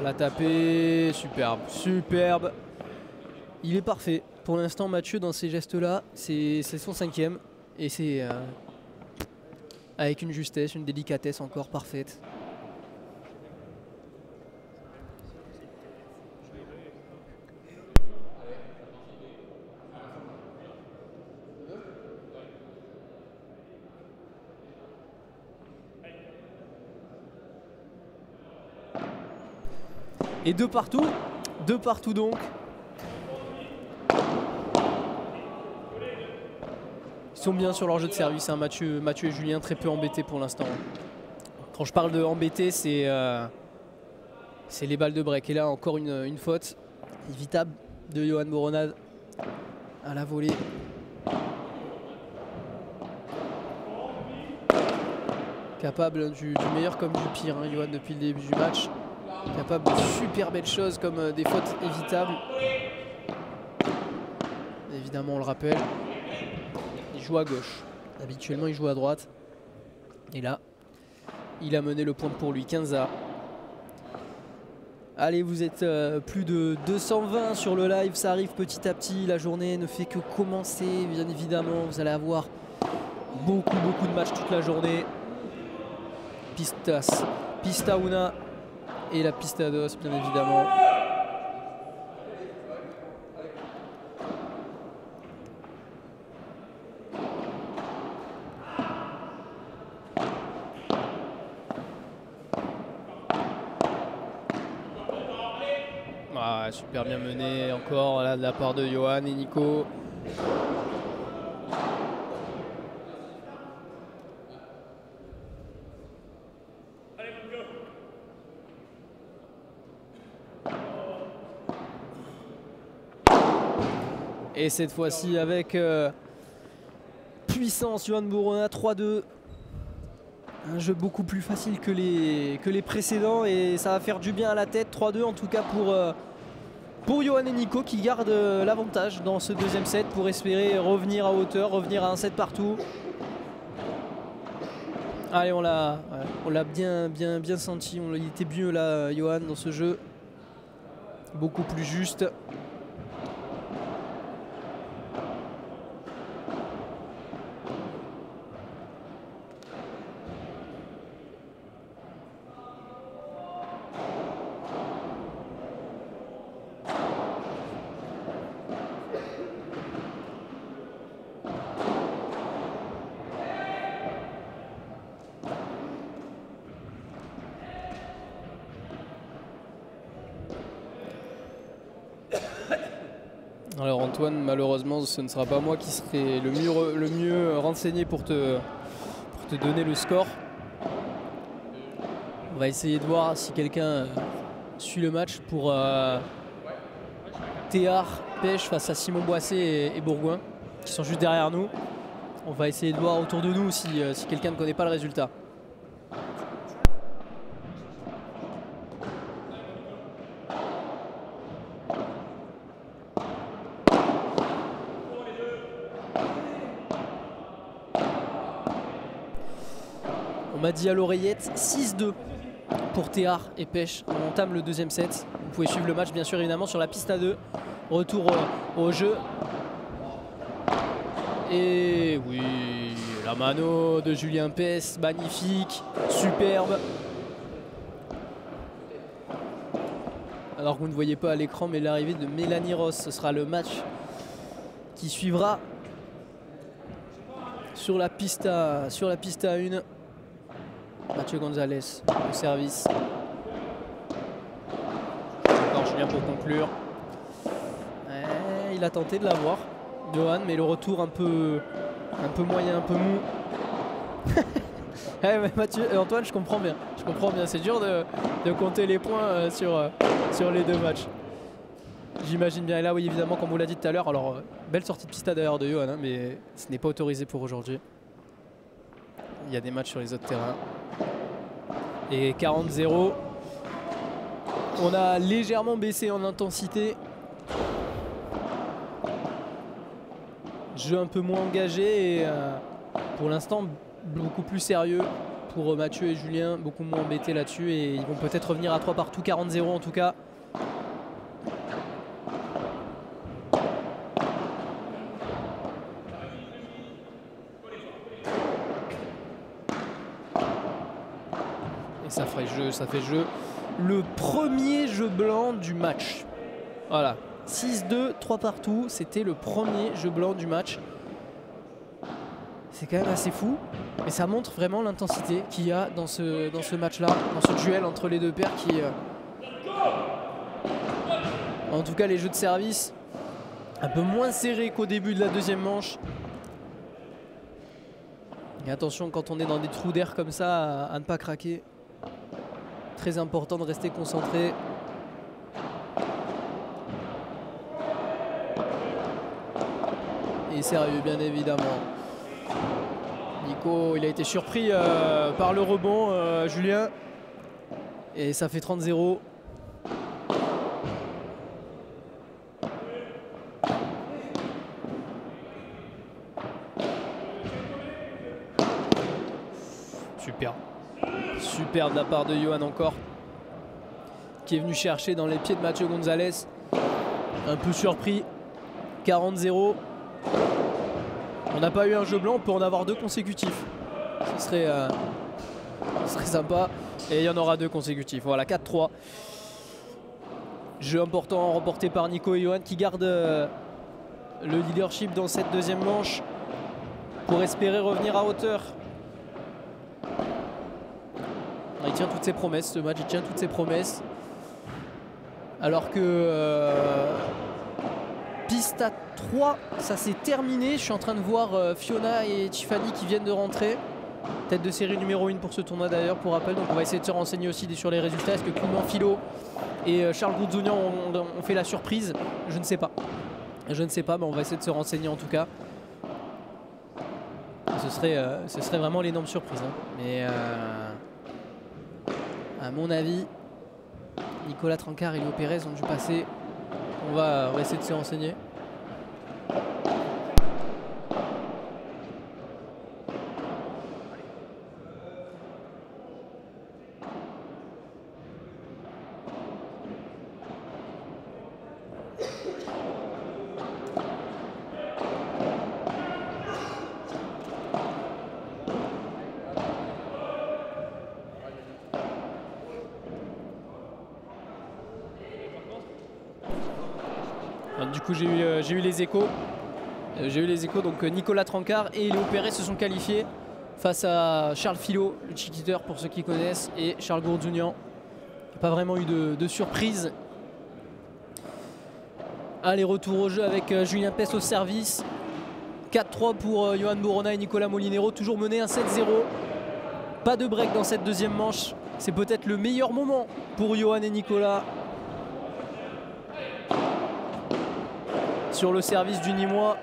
La taper, superbe, superbe. Il est parfait. Pour l'instant, Mathieu, dans ces gestes-là, c'est son 5e. Et c'est avec une justesse, une délicatesse encore parfaite. Et deux partout donc. Ils sont bien sur leur jeu de service, hein. Mathieu et Julien très peu embêtés pour l'instant. Quand je parle de embêtés, c'est les balles de break. Et là encore une faute évitable de Johan Boronade à la volée. Capable du meilleur comme du pire, hein, Johan, depuis le début du match. Capable de super belles choses comme des fautes évitables. Évidemment, on le rappelle, il joue à gauche. Habituellement, il joue à droite. Et là, il a mené le point pour lui, 15-A. Allez, vous êtes plus de 220 sur le live, ça arrive petit à petit. La journée ne fait que commencer, bien évidemment. Vous allez avoir beaucoup de matchs toute la journée. Pista Una et la Pista 2, bien évidemment. Ah, super bien mené encore là de la part de Johan et Nico. Et cette fois-ci avec puissance, Johan Boronade, 3-2. Un jeu beaucoup plus facile que les précédents et ça va faire du bien à la tête. 3-2 en tout cas pour Johan et Nico qui gardent l'avantage dans ce deuxième set pour espérer revenir à hauteur, revenir à un set partout. Allez, on l'a bien senti, il était mieux là, Johan, dans ce jeu. Beaucoup plus juste. Alors Antoine, malheureusement ce ne sera pas moi qui serai le mieux renseigné pour te donner le score. On va essayer de voir si quelqu'un suit le match pour Théard, Pêche face à Simon Boissé et Bourgoin qui sont juste derrière nous. On va essayer de voir autour de nous si quelqu'un ne connaît pas le résultat. On m'a dit à l'oreillette 6-2 pour Théard et Pêche. On entame le deuxième set. Vous pouvez suivre le match bien sûr évidemment sur la piste à 2. Retour au jeu. Et oui, la mano de Julien Pes, magnifique, superbe. Alors que vous ne voyez pas à l'écran, mais l'arrivée de Mélanie Ross, ce sera le match qui suivra sur la piste à 1. Mathieu Gonzalez au service. Encore Julien pour conclure. Il a tenté de l'avoir, Johan, mais le retour un peu moyen, un peu mou. Mais Mathieu, Antoine, je comprends bien. C'est dur de compter les points sur les deux matchs. J'imagine bien. Et là, oui, évidemment, comme on l'a dit tout à l'heure, alors belle sortie de pista d'ailleurs de Johan, hein, mais ce n'est pas autorisé pour aujourd'hui. Il y a des matchs sur les autres terrains. Et 40-0. On a légèrement baissé en intensité. Jeu un peu moins engagé et pour l'instant beaucoup plus sérieux. pour Mathieu et Julien, beaucoup moins embêtés là-dessus et ils vont peut-être revenir à 3 partout, 40-0 en tout cas. Et ça fait jeu. Le premier jeu blanc du match. Voilà, 6-2, 3 partout, c'était le premier jeu blanc du match. C'est quand même assez fou, mais ça montre vraiment l'intensité qu'il y a dans ce match-là, dans ce duel entre les deux paires qui... En tout cas, les jeux de service, un peu moins serrés qu'au début de la deuxième manche. Et attention, quand on est dans des trous d'air comme ça, à ne pas craquer. Très important de rester concentré. Et sérieux, bien évidemment. Nico, il a été surpris par le rebond, Julien. Et ça fait 30-0. Super. Super de la part de Johan encore. Qui est venu chercher dans les pieds de Mathieu Gonzalez. Un peu surpris. 40-0. On n'a pas eu un jeu blanc, on peut en avoir 2 consécutifs. Ce serait sympa. Et il y en aura 2 consécutifs. Voilà, 4-3. Jeu important remporté par Nico et Johan qui gardent le leadership dans cette deuxième manche pour espérer revenir à hauteur. Il tient toutes ses promesses, ce match, il tient toutes ses promesses. Alors que piste à 3, ça s'est terminé. Je suis en train de voir Fiona et Tiffany qui viennent de rentrer. Tête de série numéro 1 pour ce tournoi d'ailleurs, pour rappel. Donc on va essayer de se renseigner aussi sur les résultats. Est-ce que Clément Philo et Charles Goudzonian ont fait la surprise? Je ne sais pas. Je ne sais pas, mais on va essayer de se renseigner en tout cas. Ce serait vraiment l'énorme surprise. Hein. Mais à mon avis, Nicolas Trancard et Léo Pérez ont dû passer. On va essayer de se renseigner. Du coup j'ai eu les échos. Donc Nicolas Trancard et Léo Pérez se sont qualifiés face à Charles Philo, le chiquiteur pour ceux qui connaissent, et Charles Goudzonian. Pas vraiment eu de surprise. Allez, retour au jeu avec Julien Pes au service. 4-3 pour Johan Borona et Nicolas Molinero, toujours mené 1-7-0. Pas de break dans cette deuxième manche. C'est peut-être le meilleur moment pour Johan et Nicolas. Sur le service du Nîmois,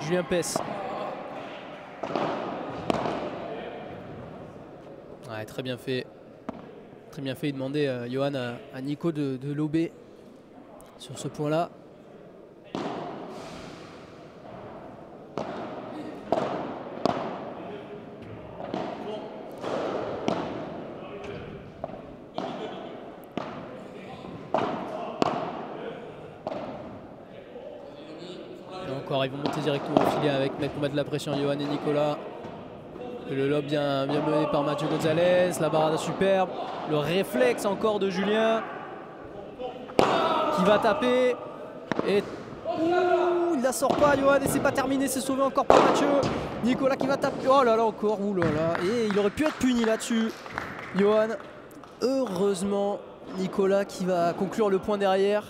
Julien Pes. Ouais, très bien fait. Très bien fait. Il demandait Johan à Nico de lober sur ce point-là. Ils vont monter directement au filet pour mettre de la pression à Johan et Nicolas. Le lob bien mené par Mathieu Gonzalez. La barrade superbe. Le réflexe encore de Julien. Qui va taper. Et ouh, il la sort pas Johan et c'est pas terminé. C'est sauvé encore par Mathieu. Nicolas qui va taper. Oh là là encore. Ouh là là. Et il aurait pu être puni là-dessus. Johan. Heureusement Nicolas qui va conclure le point derrière.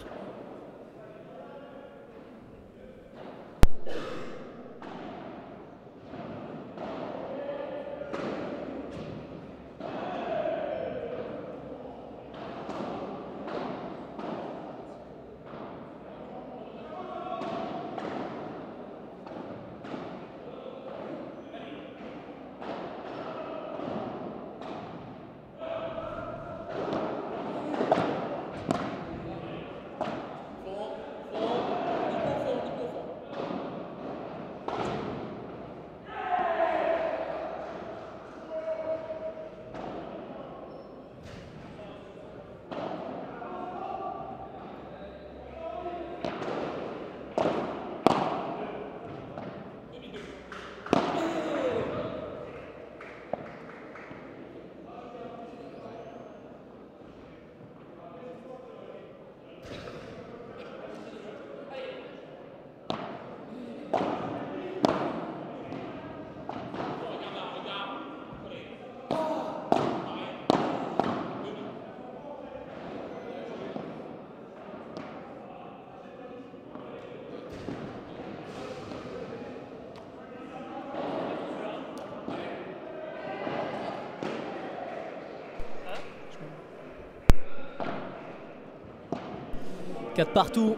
4 partout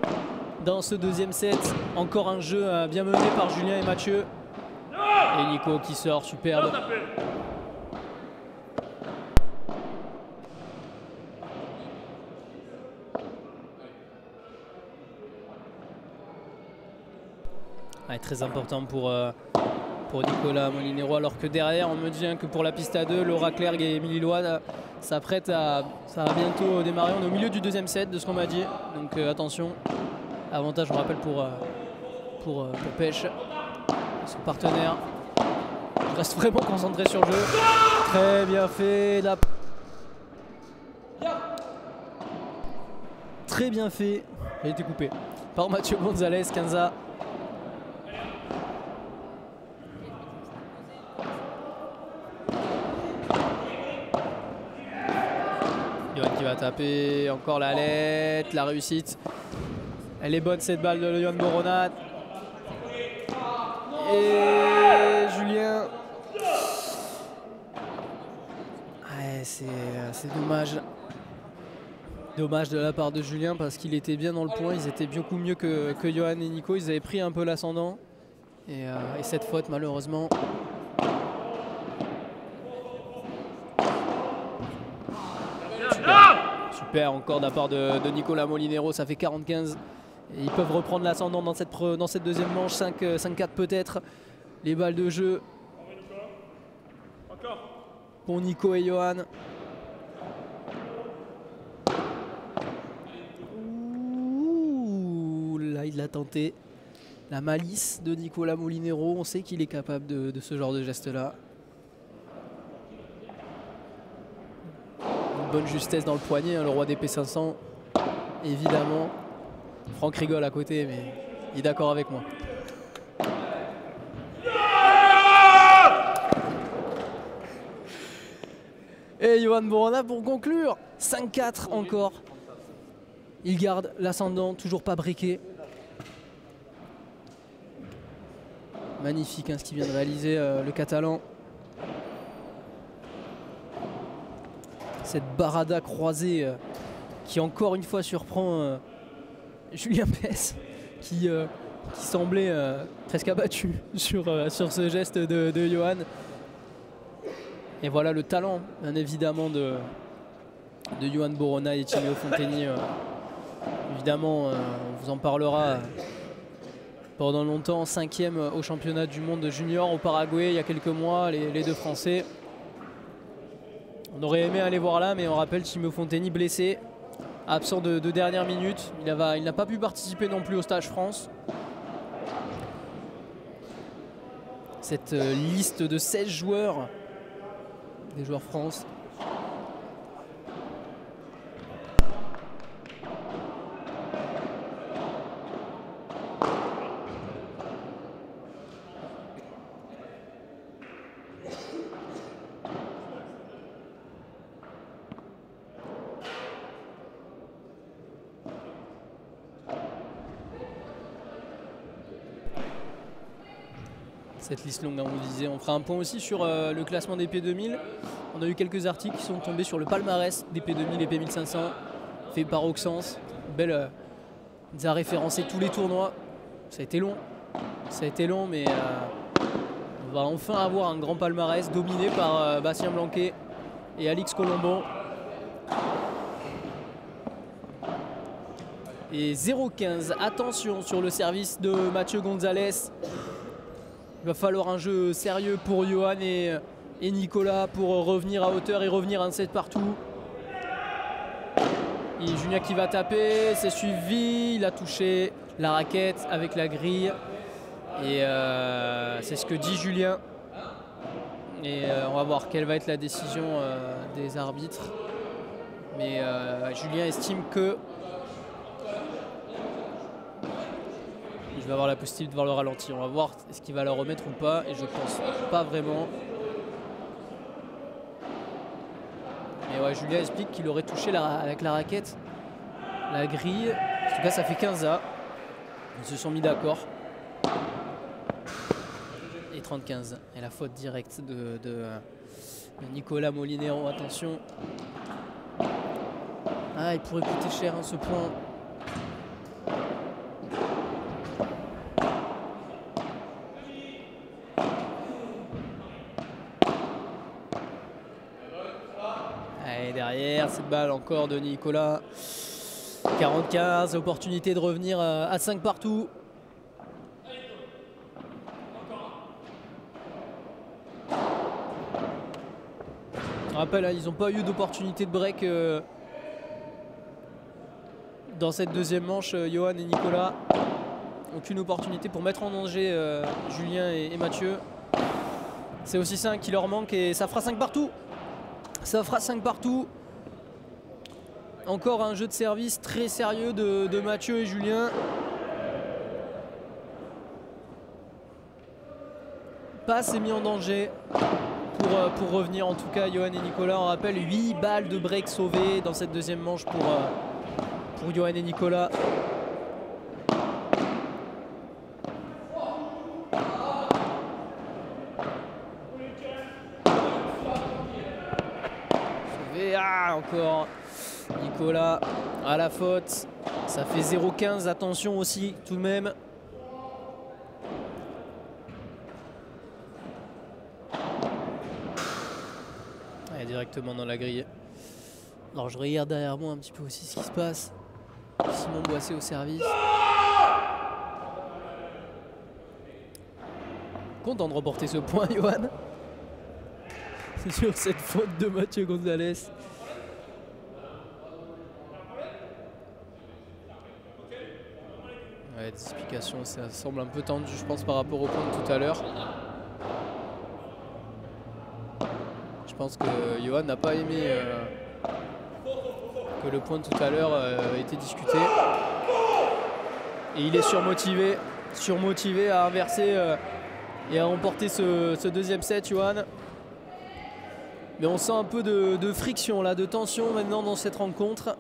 dans ce deuxième set. Encore un jeu bien mené par Julien et Mathieu. Et Nico qui sort, superbe. Ouais, très important pour Nicolas Molinero, alors que derrière on me dit que pour la piste à 2, Laura Clerc et Émilie Loy s'apprêtent ça va bientôt démarrer. On est au milieu du deuxième set de ce qu'on m'a dit, donc attention. Avantage, on rappelle, pour Pêche, son partenaire. Je reste vraiment concentré sur le jeu. Très bien fait. Très bien fait. Il a été coupé par Mathieu Gonzalez, 15A. Yohan qui va taper, encore la lettre, la réussite. Elle est bonne cette balle de Yohan Boronat. Et Julien. Ouais, c'est dommage. Dommage de la part de Julien parce qu'il était bien dans le point. Ils étaient beaucoup mieux que Yohan et Nico. Ils avaient pris un peu l'ascendant. Et cette faute, malheureusement. Super, encore de la part de Nicolas Molinero, ça fait 40-15. Et ils peuvent reprendre l'ascendant dans cette deuxième manche, 5-4 peut-être. Les balles de jeu pour Nico et Yohan. Ouh, là il l'a tenté. La malice de Nicolas Molinero, on sait qu'il est capable de ce genre de geste-là. Bonne justesse dans le poignet, hein, le roi des P500, évidemment. Franck rigole à côté, mais il est d'accord avec moi. Et Yohan Boronat pour conclure. 5-4 encore. Il garde l'ascendant, toujours pas briqué. Magnifique, hein, ce qu'il vient de réaliser le Catalan. Cette barada croisée qui encore une fois surprend Julien Pes qui semblait presque abattu sur ce geste de Yohan. Et voilà le talent bien évidemment de Yohan Boronat et Timeo Fonteni. Évidemment on vous en parlera pendant longtemps. 5e au championnat du monde junior au Paraguay il y a quelques mois, les deux Français. On aurait aimé aller voir là, mais on rappelle Timeo Fonteni blessé, absent de dernière minute. Il n'a pas pu participer non plus au stage France. Cette liste de 16 joueurs, des joueurs France. Cette liste longue, hein, on disait. On fera un point aussi sur le classement des P2000. On a eu quelques articles qui sont tombés sur le palmarès des P2000 et P1500 fait par Auxence. Belle, ils a référencé tous les tournois. Ça a été long, mais on va enfin avoir un grand palmarès dominé par Bastien Blanquet et Alix Colombo. Et 0-15, attention sur le service de Mathieu Gonzalez. Il va falloir un jeu sérieux pour Yohan et Nicolas pour revenir à hauteur et revenir à un set partout. Et Julien qui va taper, c'est suivi, il a touché la raquette avec la grille. Et c'est ce que dit Julien. Et on va voir quelle va être la décision des arbitres. Mais Julien estime que je vais avoir la possibilité de voir le ralenti. On va voir est-ce qu'il va le remettre ou pas. Et je pense pas vraiment. Mais ouais, Julien explique qu'il aurait touché avec la raquette la grille. En tout cas, ça fait 15A. Ils se sont mis d'accord. Et 30-15. Et la faute directe de Nicolas Molinero. Attention. Ah, il pourrait coûter cher, hein, ce point. derrière cette balle encore de Nicolas. 45, opportunité de revenir à 5 partout. Je rappelle, hein, ils n'ont pas eu d'opportunité de break dans cette deuxième manche, Johan et Nicolas. Aucune opportunité pour mettre en danger Julien et Mathieu. C'est aussi ça qui leur manque et ça fera 5 partout. Ça fera 5 partout. Encore un jeu de service très sérieux de Mathieu et Julien. Pas assez mis en danger pour revenir. En tout cas, Johan et Nicolas, on rappelle 8 balles de break sauvées dans cette deuxième manche pour Johan et Nicolas. Sauvé, ah, encore Nicolas à la faute. Ça fait 0,15, attention aussi tout de même. Ouais, directement dans la grille. Alors je regarde derrière moi un petit peu aussi ce qui se passe. Simon Boissé au service. Content de remporter ce point, Johan. C'est sur cette faute de Mathieu Gonzalez. Ouais, des explications, ça semble un peu tendu, je pense, par rapport au point de tout à l'heure. Je pense que Johan n'a pas aimé que le point de tout à l'heure ait été discuté. Et il est surmotivé à inverser et à remporter ce deuxième set, Johan. Mais on sent un peu de friction, là, de tension maintenant dans cette rencontre.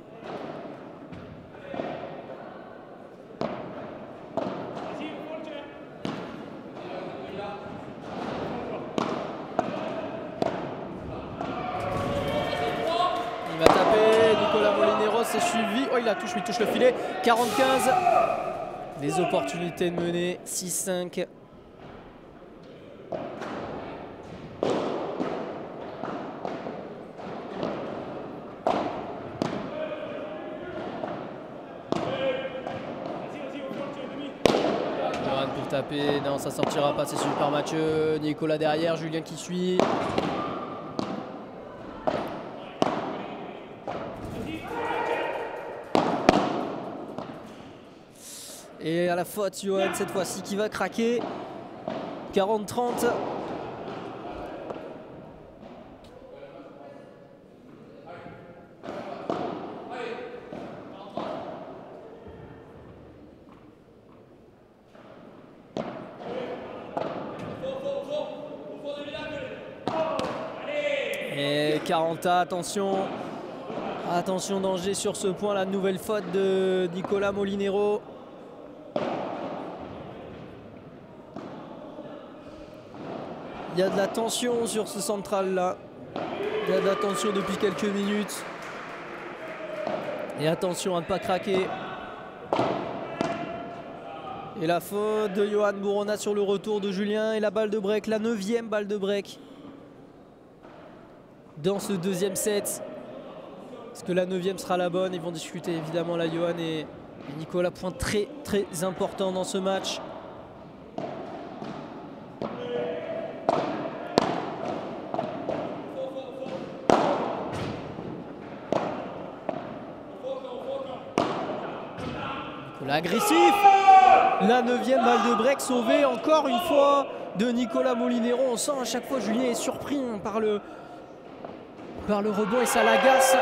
C'est suivi, oh il la touche, il touche le filet. 45, des opportunités de mener, 6-5. Johan pour taper, non ça sortira pas, c'est suivi par Mathieu. Nicolas derrière, Julien qui suit. Et à la faute, Johan, cette fois-ci, qui va craquer. 40-30. Et 40, attention. Attention, danger sur ce point, la nouvelle faute de Nicolas Molinero. Il y a de la tension sur ce central là. Il y a de la tension depuis quelques minutes. Et attention à ne pas craquer. Et la faute de Johan Bourona sur le retour de Julien. Et la balle de break, la 9e balle de break. Dans ce deuxième set. Est-ce que la 9e sera la bonne? Ils vont discuter évidemment là, Johan et Nicolas. Point très très important dans ce match. Agressif, la 9e balle de break sauvée encore une fois de Nicolas Molinero. On sent à chaque fois Julien est surpris par le rebond et ça l'agace.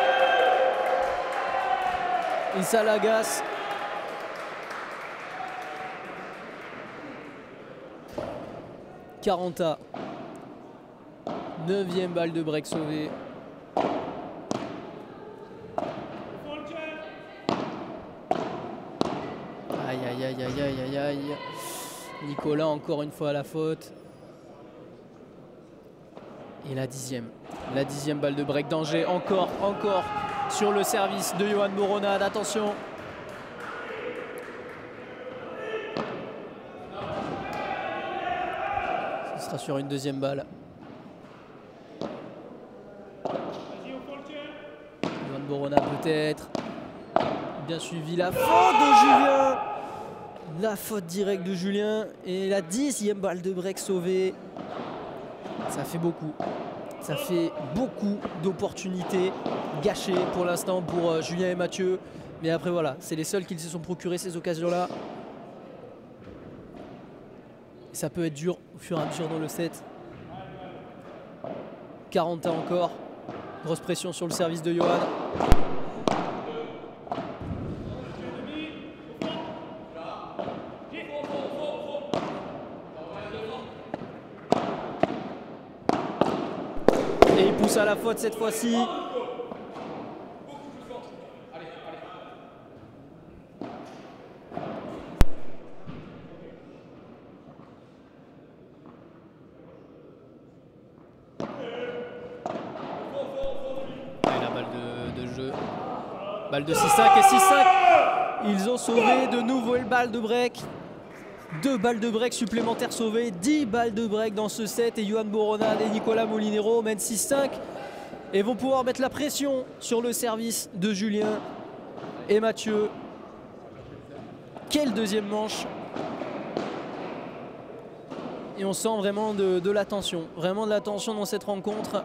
Et ça l'agace. Quaranta. 9e balle de break sauvée. Aïe aïe aïe aïe aïe aïe aïe. Nicolas encore une fois à la faute. Et la 10e. La 10e balle de break, danger encore sur le service de Johan Boronade. Attention. Ce sera sur une deuxième balle. Johan Borona peut-être. Bien suivi, la faute de Julien. La faute directe de Julien. Et la 10e balle de break sauvée. Ça fait beaucoup. Ça fait beaucoup d'opportunités gâchées pour l'instant pour Julien et Mathieu. Mais après voilà, c'est les seuls qui se sont procurés ces occasions-là. Ça peut être dur au fur et à mesure dans le set. 40 ans encore. Grosse pression sur le service de Johan. Et il pousse à la faute cette fois-ci. Balle de 6-5 et 6-5. Ils ont sauvé de nouveau une balle de break. 2 balles de break supplémentaires sauvées. 10 balles de break dans ce set. Et Johan Borona et Nicolas Molinero mènent 6-5. Et vont pouvoir mettre la pression sur le service de Julien et Mathieu. Quelle deuxième manche. Et on sent vraiment de la tension. Vraiment de la tension dans cette rencontre.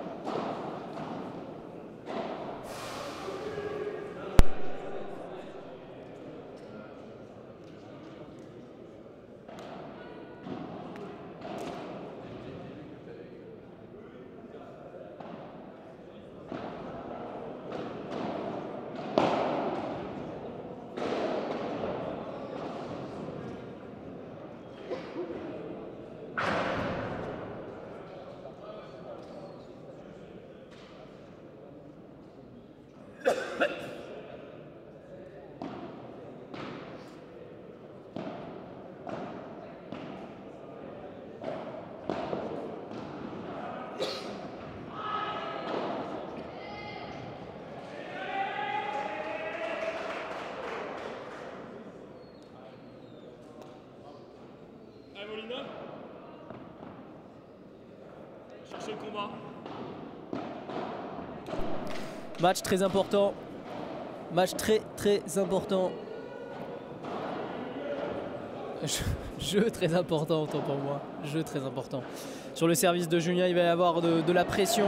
Molina. Cherchez le combat. Match très important. Match très important. Jeu très important, autant pour moi. Jeu très important. Sur le service de Julien, il va y avoir de la pression.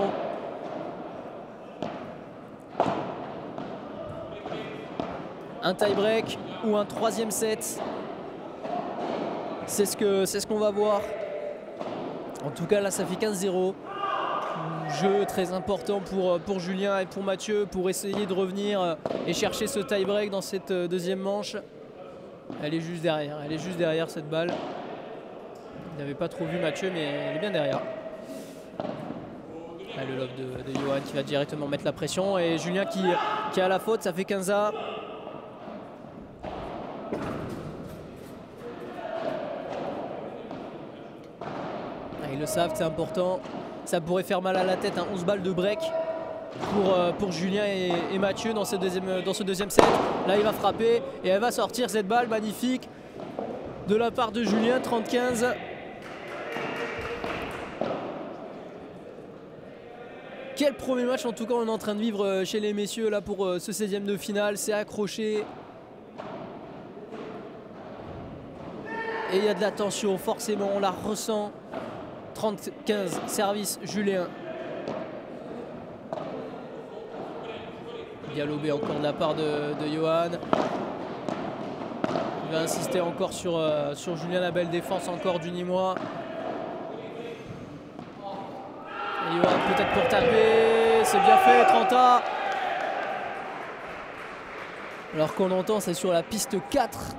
Un tie-break ou un 3e set. C'est ce qu'on va voir. En tout cas, là, ça fait 15-0. Jeu très important pour Julien et pour Mathieu pour essayer de revenir et chercher ce tie-break dans cette deuxième manche. Elle est juste derrière. Elle est juste derrière cette balle. Il n'avait pas trop vu Mathieu, mais elle est bien derrière. Là, le lob de Johan qui va directement mettre la pression. Et Julien qui a la faute, ça fait 15-A. Ils le savent, c'est important. Ça pourrait faire mal à la tête, 11 balles de break pour Julien et Mathieu dans ce deuxième set. Là, il va frapper et elle va sortir cette balle magnifique de la part de Julien, 30-15. Quel premier match, en tout cas, on est en train de vivre chez les messieurs là pour ce 16e de finale. C'est accroché. Et il y a de la tension, forcément, on la ressent. 30-15, service Julien. Galobé encore de la part de Johan. Il va insister encore sur Julien, la belle défense encore du Nîmois. Et Johan peut-être pour taper, c'est bien fait, 30A. Alors qu'on entend, c'est sur la piste 4.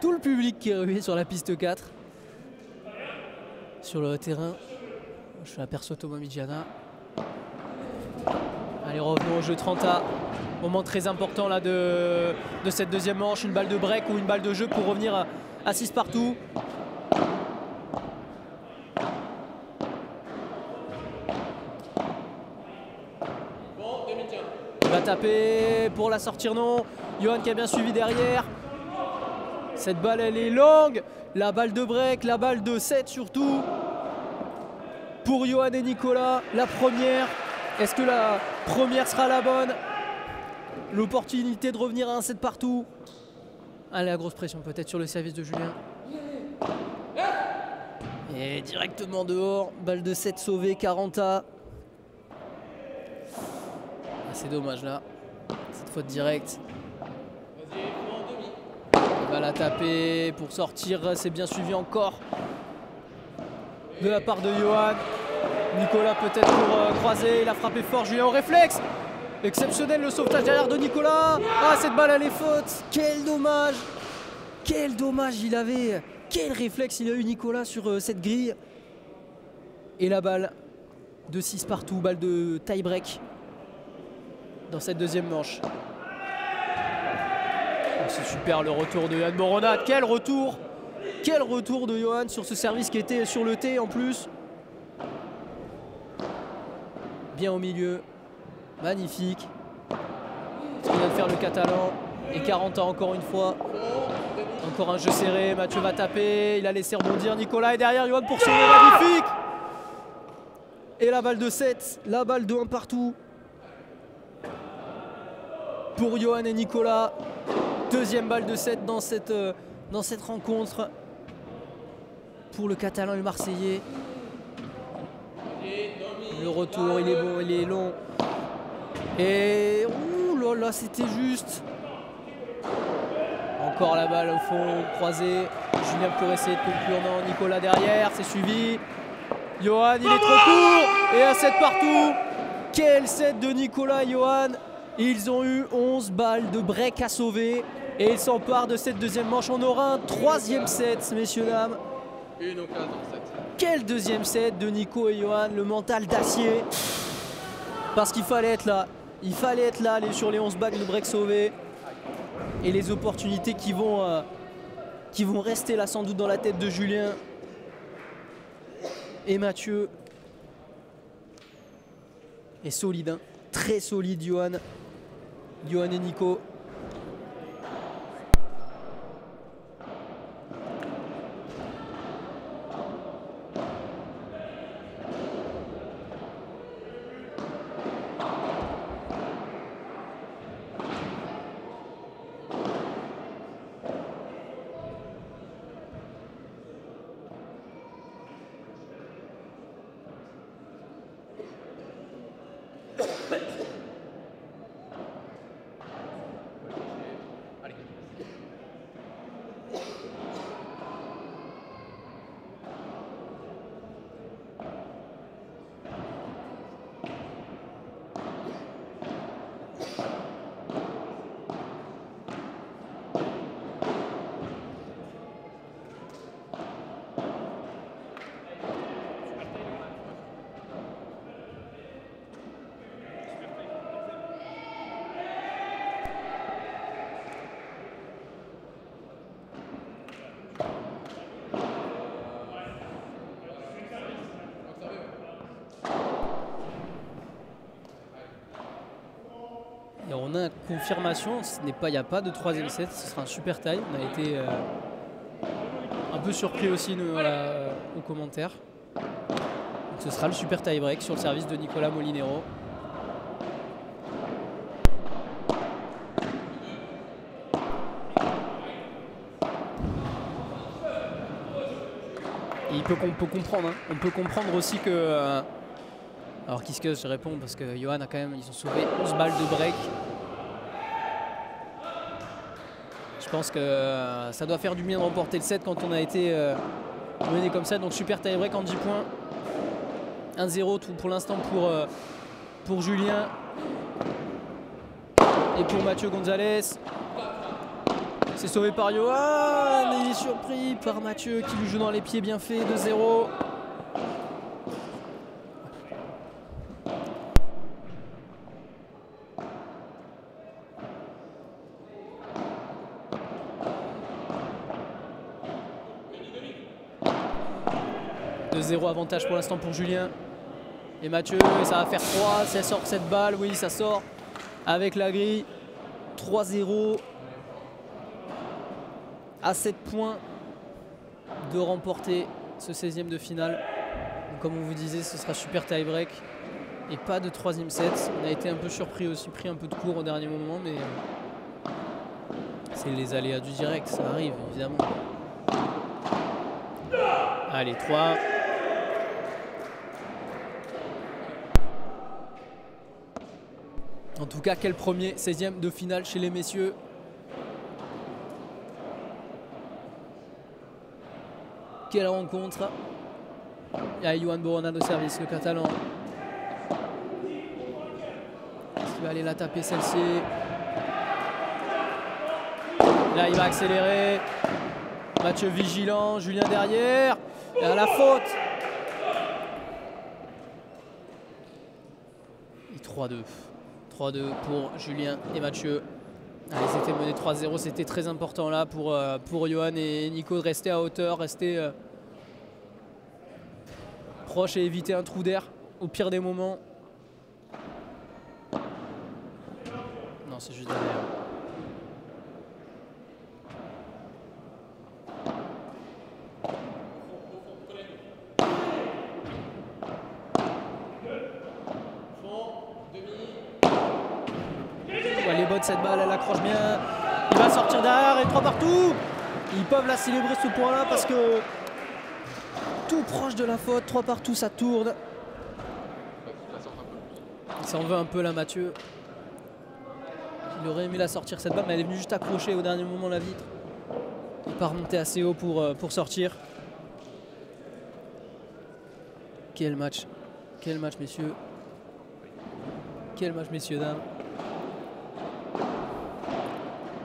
Tout le public qui est rué sur la piste 4. Sur le terrain, je aperçois Thomas Midjana. Allez, revenons au jeu 30A. Moment très important là de cette deuxième manche. Une balle de break ou une balle de jeu pour revenir à 6 partout. Il va taper pour la sortir, non. Johan qui a bien suivi derrière. Cette balle, elle est longue. La balle de break, la balle de 7 surtout. Pour Johan et Nicolas, la première. Est-ce que la première sera la bonne? l'opportunité de revenir à un 7 partout. Allez, la grosse pression peut-être sur le service de Julien. Et directement dehors, balle de 7 sauvée, 40A. C'est dommage là, cette faute directe. Il va la taper pour sortir, c'est bien suivi encore de la part de Johan. Nicolas peut-être pour croiser, il a frappé fort, Julien au réflexe. Exceptionnel le sauvetage derrière de Nicolas. Ah, cette balle elle est faute, quel dommage. Quel dommage il avait, quel réflexe il a eu Nicolas sur cette grille. Et la balle de 6 partout, balle de tie-break dans cette deuxième manche. C'est super le retour de Johan Moronat. Quel retour de Johan sur ce service qui était sur le T en plus. Bien au milieu. Magnifique. Ce qu'il vient de faire le Catalan. Et 40 ans encore une fois. Encore un jeu serré. Mathieu va taper. Il a laissé rebondir Nicolas. Et derrière Johan pour sauver. Magnifique. Et la balle de 7. La balle de 1 partout. Pour Johan et Nicolas. Deuxième balle de 7 dans cette rencontre. Pour le Catalan et le Marseillais. Le retour, il est bon, il est long. Et ouh là là, c'était juste. Encore la balle au fond, croisée. Julien pour essayer de conclure. Non, Nicolas derrière, c'est suivi. Johan, il est trop court. Et un 7 partout. Quel 7 de Nicolas et Johan. Ils ont eu 11 balles de break à sauver. Et ils s'emparent de cette deuxième manche. On aura un troisième set, messieurs, dames. Une occasion dans le set. Quel deuxième set de Nico et Johan. Le mental d'acier. Parce qu'il fallait être là. Il fallait être là sur les 11 balles de break sauvées. Et les opportunités qui vont rester là sans doute dans la tête de Julien et Mathieu. Et solide, hein. Très solide Johan et Nico. Et on a confirmation, il n'y a pas de troisième set, ce sera un super tie. On a été un peu surpris aussi nous, aux commentaires. Donc ce sera le super tie break sur le service de Nicolas Molinero. Et on peut comprendre, hein. On peut comprendre aussi que... alors Kiskes, je réponds parce que Johan a quand même, ils ont sauvé 11 balles de break. Je pense que ça doit faire du bien de remporter le set quand on a été mené comme ça. Donc super tie break en 10 points. 1-0 pour l'instant pour Julien. Et pour Mathieu Gonzalez. C'est sauvé par Johan. Il est surpris par Mathieu qui lui joue dans les pieds, bien fait, 2-0. Avantage pour l'instant pour Julien et Mathieu, et ça va faire 3, ça sort cette balle, oui ça sort avec la grille. 3-0 à 7 points de remporter ce 16e de finale. Donc, comme on vous disait, ce sera super tie break Et pas de troisième set. On a été un peu surpris aussi, pris un peu de cours au dernier moment, mais c'est les aléas du direct, ça arrive évidemment. Allez, 3. En tout cas, quel premier 16e de finale chez les messieurs. Quelle rencontre. Il y a Johan Boronat au service, le Catalan. Est-ce qu'il va aller la taper celle-ci? Là, il va accélérer. Mathieu vigilant, Julien derrière. Et à la faute. Et 3-2. 3-2 pour Julien et Mathieu. Ah, ils étaient menés 3-0, c'était très important là pour Johan et Nico de rester à hauteur, rester proche et éviter un trou d'air au pire des moments. Non, c'est juste derrière. Elle est bonne cette balle, elle accroche bien. Il va sortir derrière et 3 partout. Ils peuvent la célébrer ce point là parce que tout proche de la faute, 3 partout, ça tourne. Il s'en veut un peu là, Mathieu. Il aurait aimé la sortir cette balle, mais elle est venue juste accrocher au dernier moment la vitre. Il n'est pas remonté assez haut pour sortir. Quel match, messieurs. Quel match, messieurs, dames.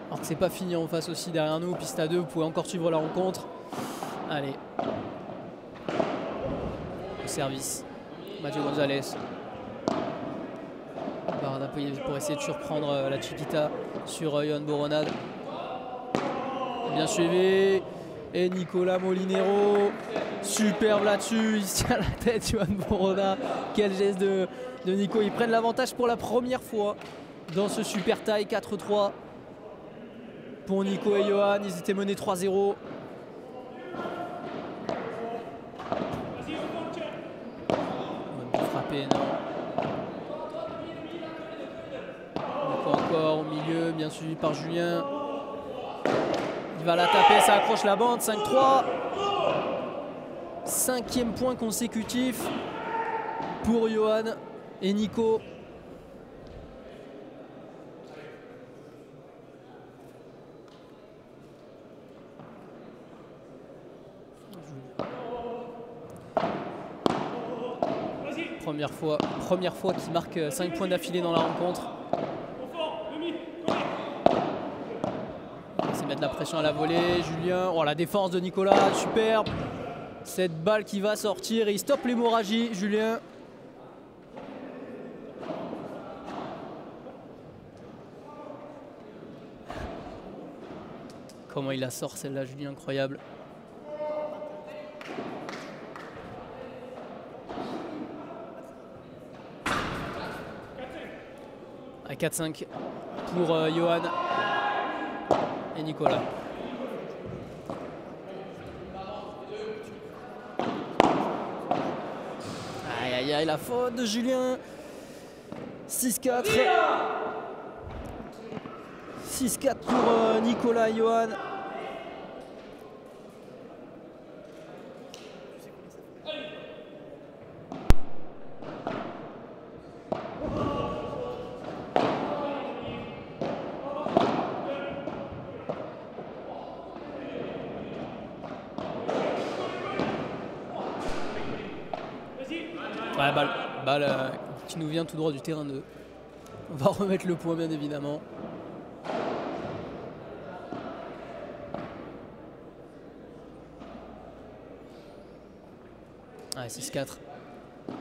Alors que c'est pas fini en face aussi derrière nous, piste à 2, vous pouvez encore suivre la rencontre. Allez. Au service. Mathieu Gonzalez. Barada pour essayer de surprendre la Chiquita sur Johan Boronat. Bien suivi. Et Nicolas Molinero. Superbe là-dessus. Il se tient la tête, Johan Boronat. Quel geste de Nico. Ils prennent l'avantage pour la première fois dans ce super tie 4-3. Pour Nico et Johan, ils étaient menés 3-0. Frappé, non. Nico encore au milieu, bien suivi par Julien. Il va la taper, ça accroche la bande, 5-3. 5e point consécutif pour Johan et Nico. Première fois qu'il marque 5 points d'affilée dans la rencontre. Il va mettre la pression à la volée. Julien, oh la défense de Nicolas, superbe. Cette balle qui va sortir et il stoppe l'hémorragie, Julien. Comment il la sort celle-là, Julien, incroyable. À 4-5 pour Johan et Nicolas. Aïe aïe aïe, la faute de Julien. 6-4. 6-4 pour Nicolas et Johan. Ouais, balle qui nous vient tout droit du terrain 2. On va remettre le point bien évidemment. Ouais, 6-4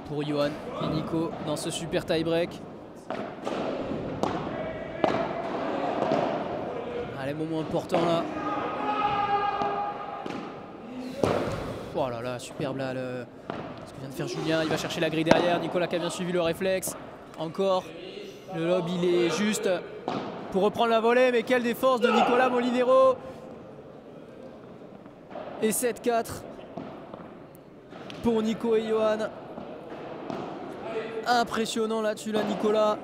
pour Johan et Nico dans ce super tie-break. Allez, moment important là. Oh là là, superbe là ce que vient de faire Julien. Il va chercher la grille derrière. Nicolas qui a bien suivi le réflexe. Encore. Le lob, il est juste pour reprendre la volée. Mais quelle défense de Nicolas Molinero. Et 7-4 pour Nico et Johan. Impressionnant là-dessus, là, Nicolas.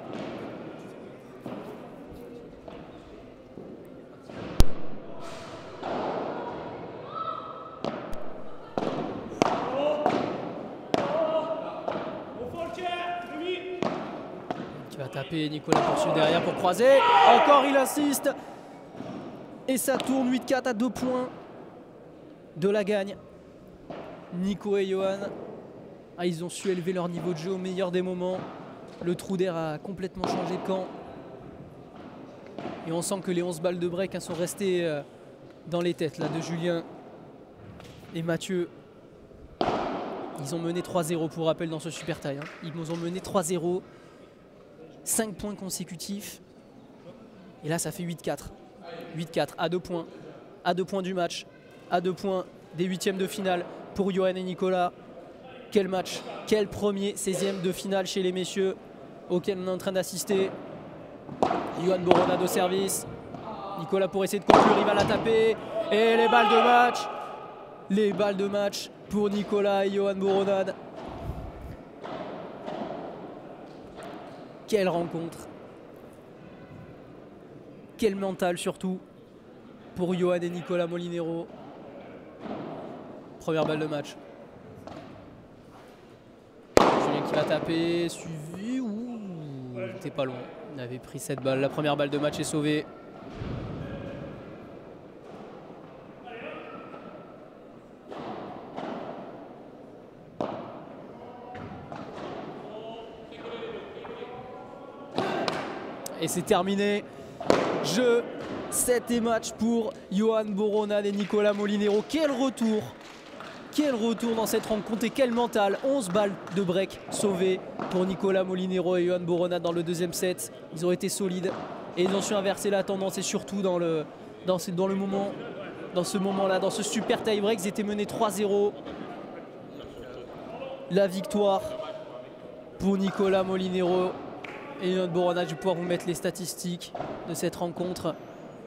Qui va taper, Nicolas poursuit derrière pour croiser. Encore il assiste. Et ça tourne 8-4 à 2 points de la gagne. Nico et Johan, ils ont su élever leur niveau de jeu au meilleur des moments. Le trou d'air a complètement changé de camp. Et on sent que les 11 balles de break sont restées dans les têtes là, de Julien et Mathieu. Ils ont mené 3-0 pour rappel dans ce super tie. Ils nous ont mené 3-0. 5 points consécutifs. Et là ça fait 8-4. 8-4 à 2 points. À 2 points du match. À 2 points des huitièmes de finale pour Johan et Nicolas. Quel match, quel premier 16e de finale chez les messieurs auquel on est en train d'assister. Johan Boronade au service. Nicolas pour essayer de conclure, il va la taper. Et les balles de match. Les balles de match pour Nicolas et Johan Boronade. Quelle rencontre. Quel mental surtout pour Johan et Nicolas Molinero. Première balle de match. Julien qui va taper, suivi. Ouh, il n'était pas loin. Il avait pris cette balle. La première balle de match est sauvée. Et c'est terminé. Jeu, 7 et match pour Johan Boronade et Nicolas Molinero. Quel retour! Quel retour dans cette rencontre et quel mental. 11 balles de break sauvées pour Nicolas Molinero et Johan Boronade dans le deuxième set. Ils ont été solides et ils ont su inverser la tendance et surtout dans ce moment-là, dans ce super tie break, ils étaient menés 3-0. La victoire pour Nicolas Molinero et Johan Boronade. Je vais pouvoir vous mettre les statistiques de cette rencontre.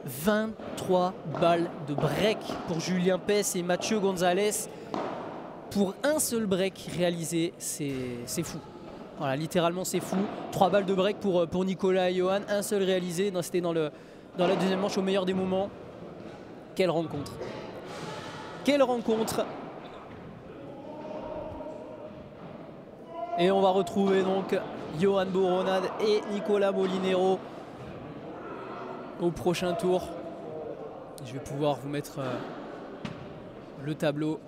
23 balles de break pour Julien Pes et Mathieu Gonzalez. Pour un seul break réalisé, c'est fou. Voilà, littéralement c'est fou. 3 balles de break pour Nicolas et Johan, un seul réalisé. C'était dans la deuxième manche au meilleur des moments. Quelle rencontre. Quelle rencontre. Et on va retrouver donc Johan Boronade et Nicolas Molinero au prochain tour. Je vais pouvoir vous mettre le tableau.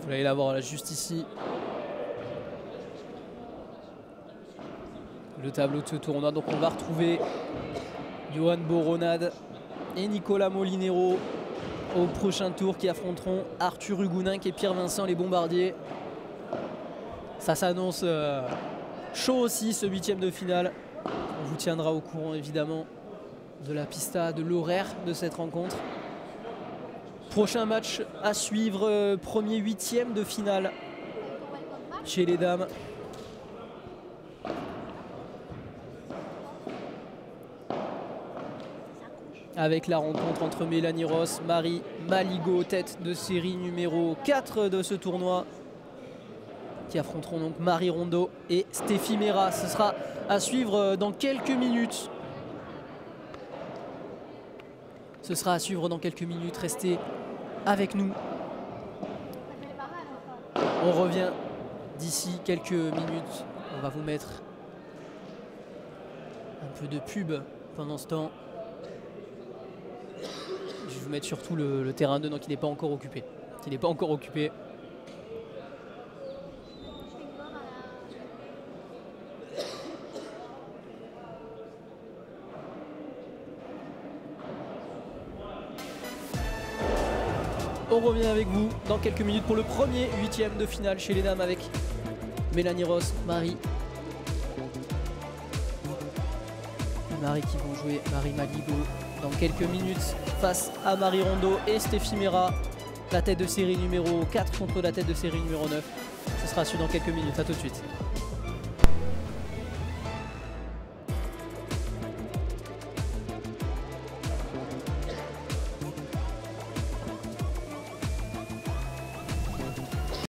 Vous allez la voir là, juste ici. Le tableau de ce tournoi. Donc on va retrouver Johan Boronade et Nicolas Molinero au prochain tour qui affronteront Arthur Huguenin et Pierre Vincent, les bombardiers. Ça s'annonce chaud aussi ce 8e de finale. On vous tiendra au courant évidemment de la pista, de l'horaire de cette rencontre. Prochain match à suivre, premier 8e de finale chez les dames. Avec la rencontre entre Mélanie Ross, Marie Maligo, tête de série numéro 4 de ce tournoi, qui affronteront donc Marie Rondeau et Stéphie Mera. Ce sera à suivre dans quelques minutes. Ce sera à suivre dans quelques minutes. Restez avec nous. On revient d'ici quelques minutes. On va vous mettre un peu de pub pendant ce temps. Je vais vous mettre surtout le terrain 2, donc il n'est pas encore occupé. Il n'est pas encore occupé. On revient avec vous dans quelques minutes pour le premier 8e de finale chez les dames avec Mélanie Ross, Marie qui vont jouer Marie Maligo dans quelques minutes face à Marie Rondeau et Stéphie Mera, la tête de série numéro 4 contre la tête de série numéro 9. Ce sera su dans quelques minutes. À tout de suite.